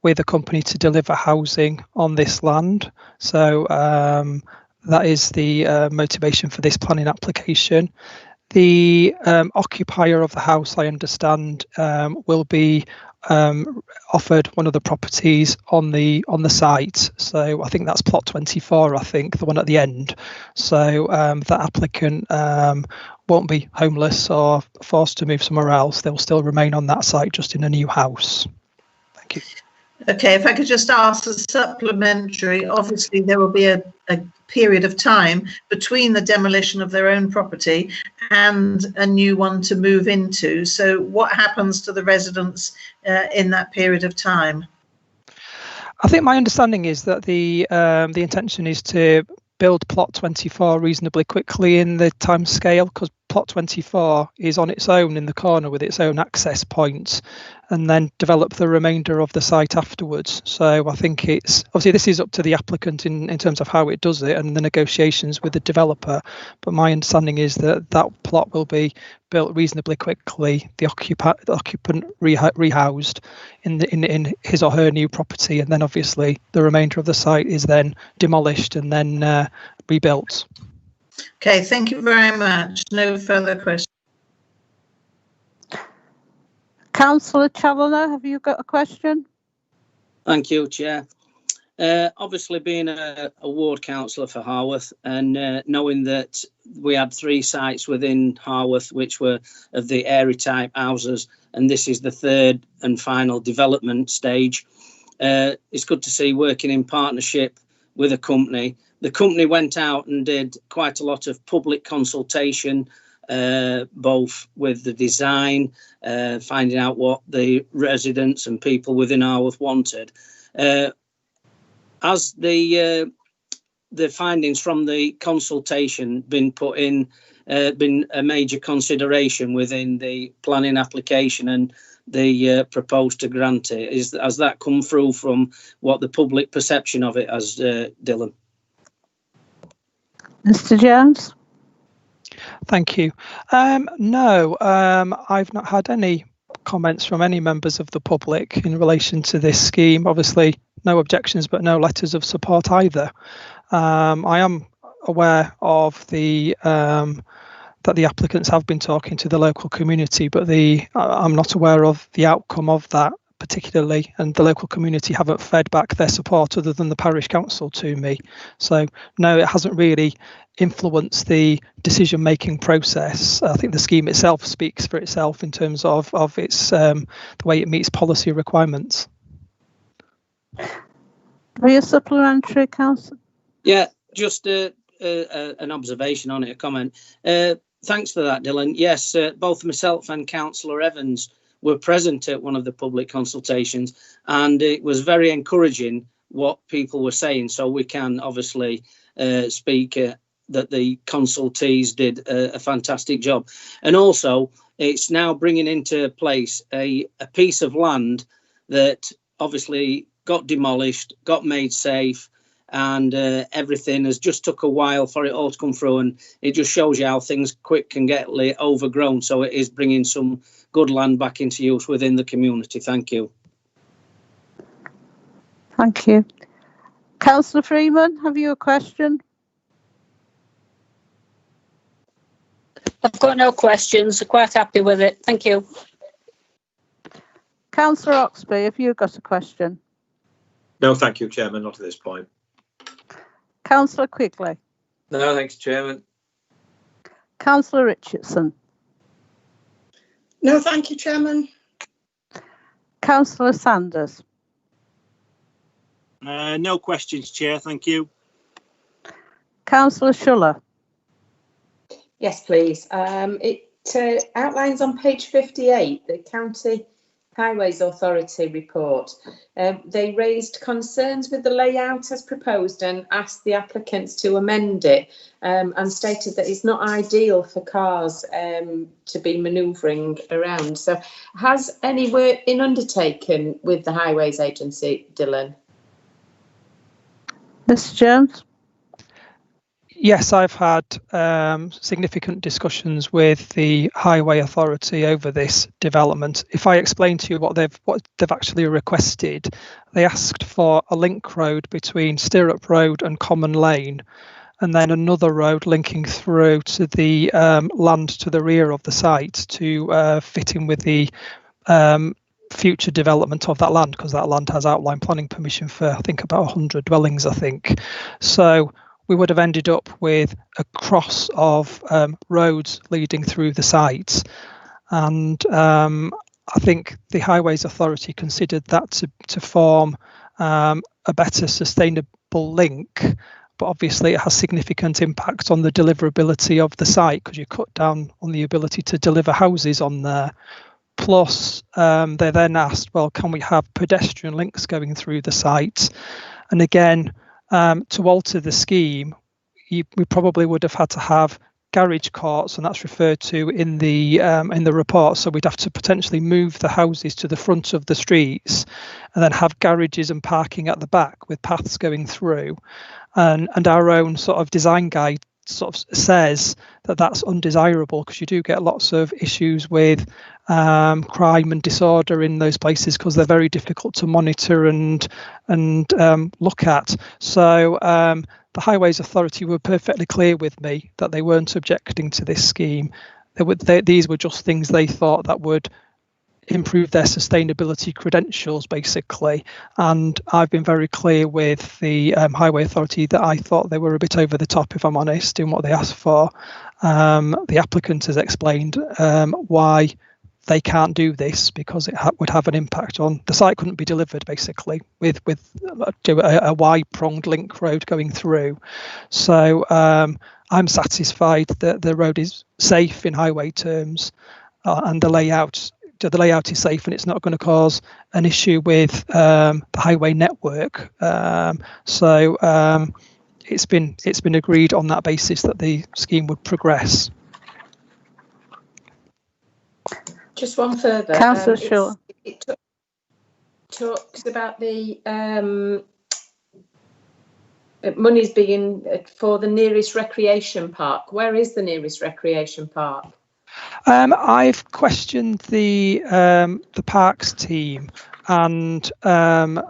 with a company to deliver housing on this land. So that is the motivation for this planning application. The occupier of the house, I understand, will be offered one of the properties on the site. So I think that's plot 24, I think, the one at the end. So that applicant won't be homeless or forced to move somewhere else. They'll still remain on that site, just in a new house. Thank you. Okay, if I could just ask a supplementary, obviously there will be a period of time between the demolition of their own property and a new one to move into. So what happens to the residents in that period of time? I think my understanding is that the intention is to build plot 24 reasonably quickly in the time scale, because plot 24 is on its own in the corner with its own access points, and then develop the remainder of the site afterwards. So I think it's obviously this is up to the applicant in terms of how it does it and the negotiations with the developer. But my understanding is that that plot will be built reasonably quickly, the occupant rehoused in his or her new property, and then obviously the remainder of the site is then demolished and then rebuilt. Okay, thank you very much. No further questions. Councillor Challoner, have you got a question? Thank you, Chair. Obviously, being a ward councillor for Harworth and knowing that we had 3 sites within Harworth which were of the Airy type houses, and this is the 3rd and final development stage, it's good to see working in partnership with a company. The company went out and did quite a lot of public consultation, both with the design, finding out what the residents and people within Harworth wanted. Has the findings from the consultation been put in, been a major consideration within the planning application and the proposed to grant it? Has that come through from what the public perception of it has, Dylan? Mr. Jones? Thank you. No, I've not had any comments from any members of the public in relation to this scheme. Obviously, no objections, but no letters of support either. I am aware of the that the applicants have been talking to the local community, but I'm not aware of the outcome of that particularly, and the local community haven't fed back their support other than the parish council to me. So no, it hasn't really influenced the decision-making process. I think the scheme itself speaks for itself in terms of its the way it meets policy requirements. Are you supplementary, councillor? Yeah, just an observation on it, a comment. Thanks for that, Dylan. Yes, both myself and Councillor Evans were present at one of the public consultations, and it was very encouraging what people were saying. So we can obviously speak that the consultees did a fantastic job. And also, it's now bringing into place a piece of land that obviously got demolished, got made safe, and everything has just took a while for it all to come through, and it just shows you how things quick can get overgrown. So it is bringing some good land back into use within the community. Thank you. Thank you. Councillor Freeman, have you a question? I've got no questions. I'm quite happy with it. Thank you. Councillor Oxby, have you got a question? No, thank you, Chairman. Not at this point. Councillor Quigley. No, thanks, Chairman. Councillor Richardson. No, thank you, Chairman. Councillor Sanders. No questions, Chair. Thank you. Councillor Schuller. Yes, please. It outlines on page 58 the County Highways Authority report. They raised concerns with the layout as proposed and asked the applicants to amend it, and stated that it's not ideal for cars to be manoeuvring around. So has any work been undertaken with the Highways Agency, Dylan? Mr. Jones? Yes, I've had significant discussions with the Highway Authority over this development. If I explain to you what they've actually requested, they asked for a link road between Stirrup Road and Common Lane, and then another road linking through to the land to the rear of the site to fit in with the future development of that land, because that land has outline planning permission for, I think, about 100 dwellings, I think. So we would have ended up with a cross of roads leading through the site. And I think the Highways Authority considered that to form a better sustainable link, but obviously it has significant impact on the deliverability of the site, because you cut down on the ability to deliver houses on there. Plus, they then asked, well, can we have pedestrian links going through the site? And again, to alter the scheme, we probably would have had to have garage courts, and that's referred to in the report. So we'd have to potentially move the houses to the front of the streets, and then have garages and parking at the back with paths going through. And our own sort of design guide sort of says that that's undesirable, because you do get lots of issues with crime and disorder in those places, because they're very difficult to monitor and look at. So the Highways Authority were perfectly clear with me that they weren't objecting to this scheme. These were just things they thought that would improve their sustainability credentials, basically. And I've been very clear with the Highway Authority that I thought they were a bit over the top, if I'm honest, in what they asked for. The applicant has explained why they can't do this, because it would have an impact on the site. Couldn't be delivered, basically, with a wide-pronged link road going through. So I'm satisfied that the road is safe in highway terms, and the layout is safe, and it's not going to cause an issue with the highway network. So it's been agreed on that basis that the scheme would progress. Just one further. Councillor Shaw. It talks about the monies being for the nearest recreation park. Where is the nearest recreation park? I've questioned the parks team, and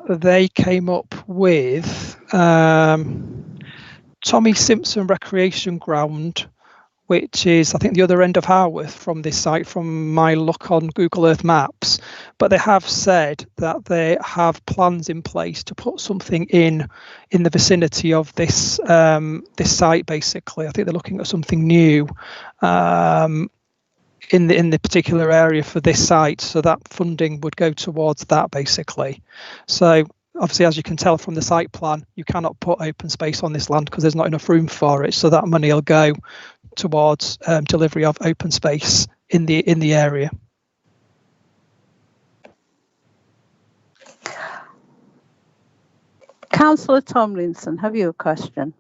they came up with Tommy Simpson Recreation Ground, which is, I think, the other end of Harworth from this site, from my look on Google Earth Maps. But they have said that they have plans in place to put something in the vicinity of this this site. Basically, I think they're looking at something new in the particular area for this site. So that funding would go towards that, basically. So obviously, as you can tell from the site plan, you cannot put open space on this land because there's not enough room for it. So that money will go towards delivery of open space in the area. Councillor Tomlinson, have you a question?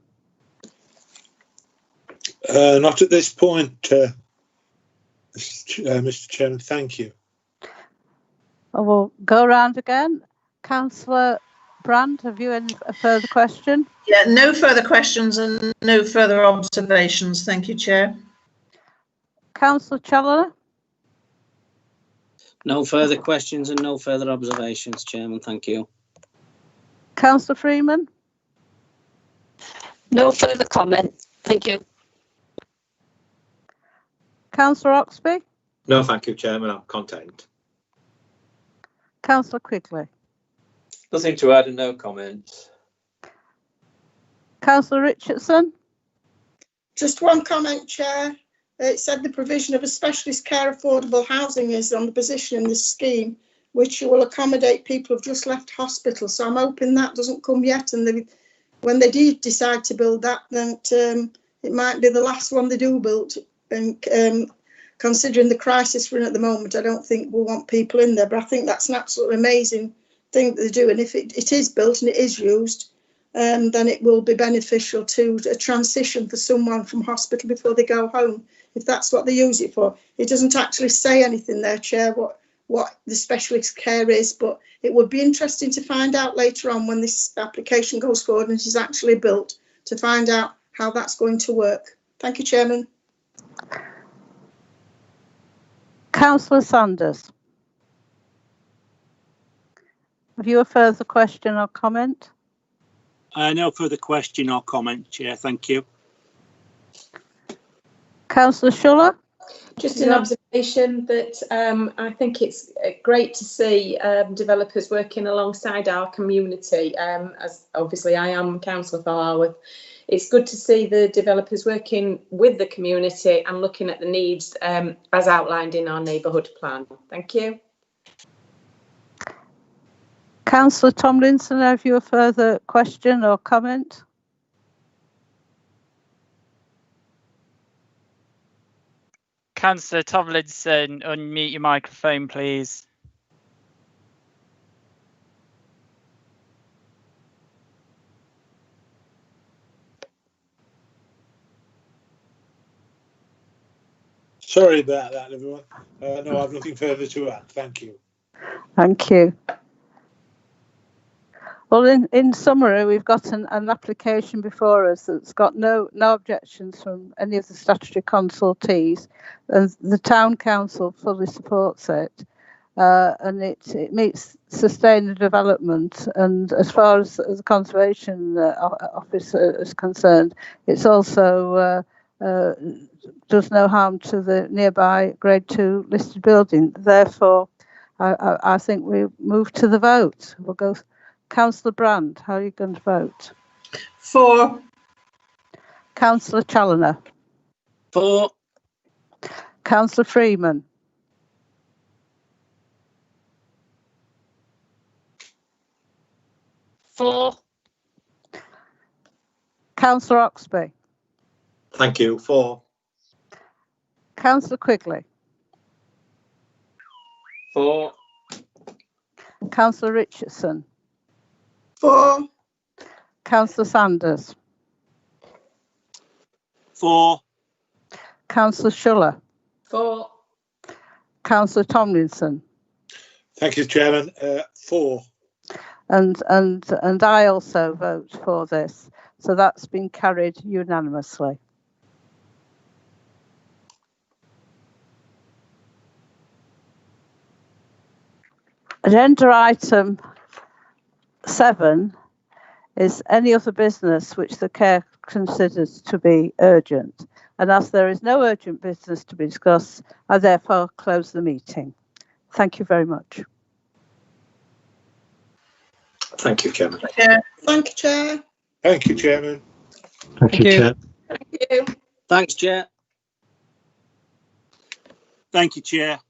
Not at this point, Mr. Chairman. Thank you. I will go around again. Councillor Brand, have you any further question? Yeah, no further questions and no further observations. Thank you, Chair. Councillor Challoner? No further questions and no further observations, Chairman. Thank you. Councillor Freeman? No further comment. Thank you. Councillor Oxby? No, thank you, Chairman. I'm content. Councillor Quigley? Nothing to add and no comments. Councillor Richardson? Just one comment, Chair. It said the provision of a specialist care affordable housing is on the position in this scheme, which will accommodate people who've just left hospital. So I'm hoping that doesn't come yet. And when they do decide to build that, then it might be the last one they do build. And considering the crisis we're in at the moment, I don't think we'll want people in there. But I think that's an absolutely amazing thing that they do. And if it is built and it is used, then it will be beneficial to a transition for someone from hospital before they go home, if that's what they use it for. It doesn't actually say anything there, Chair, what the specialist care is, but it would be interesting to find out later on when this application goes forward and it is actually built, to find out how that's going to work. Thank you, Chairman. Councillor Sanders? Have you a further question or comment? No further question or comment, Chair. Thank you. Councillor Schuller? Just an observation that I think it's great to see developers working alongside our community. As obviously I am councillor for Harworth, it's good to see the developers working with the community and looking at the needs as outlined in our neighbourhood plan. Thank you. Councillor Tomlinson, have you a further question or comment? Councillor Tomlinson, unmute your microphone, please. Sorry about that, everyone. No, I've nothing further to add. Thank you. Thank you. Well, in summary, we've got an application before us that's got no objections from any of the statutory consultees, and the town council fully supports it, and it meets sustained development. And as far as the conservation office is concerned, it's also does no harm to the nearby Grade 2 listed building. Therefore, I think we move to the vote. We'll go. Councillor Brand, how are you going to vote? For. Councillor Challoner. For. Councillor Freeman. For. Councillor Oxby. Thank you. For. Councillor Quigley. For. Councillor Richardson. For. Councillor Sanders. For. Councillor Schuller. For. Councillor Tomlinson. Thank you, Chairman. For. And I also vote for this. So that's been carried unanimously. Agenda item 7 is any other business which the Chair considers to be urgent. And as there is no urgent business to be discussed, I therefore close the meeting. Thank you very much. Thank you, Chairman. Yeah. Thank you, Chair. Thank you, Chairman. Thank you, Chair. Thank you. Thanks, Chair. Thank you, Chair.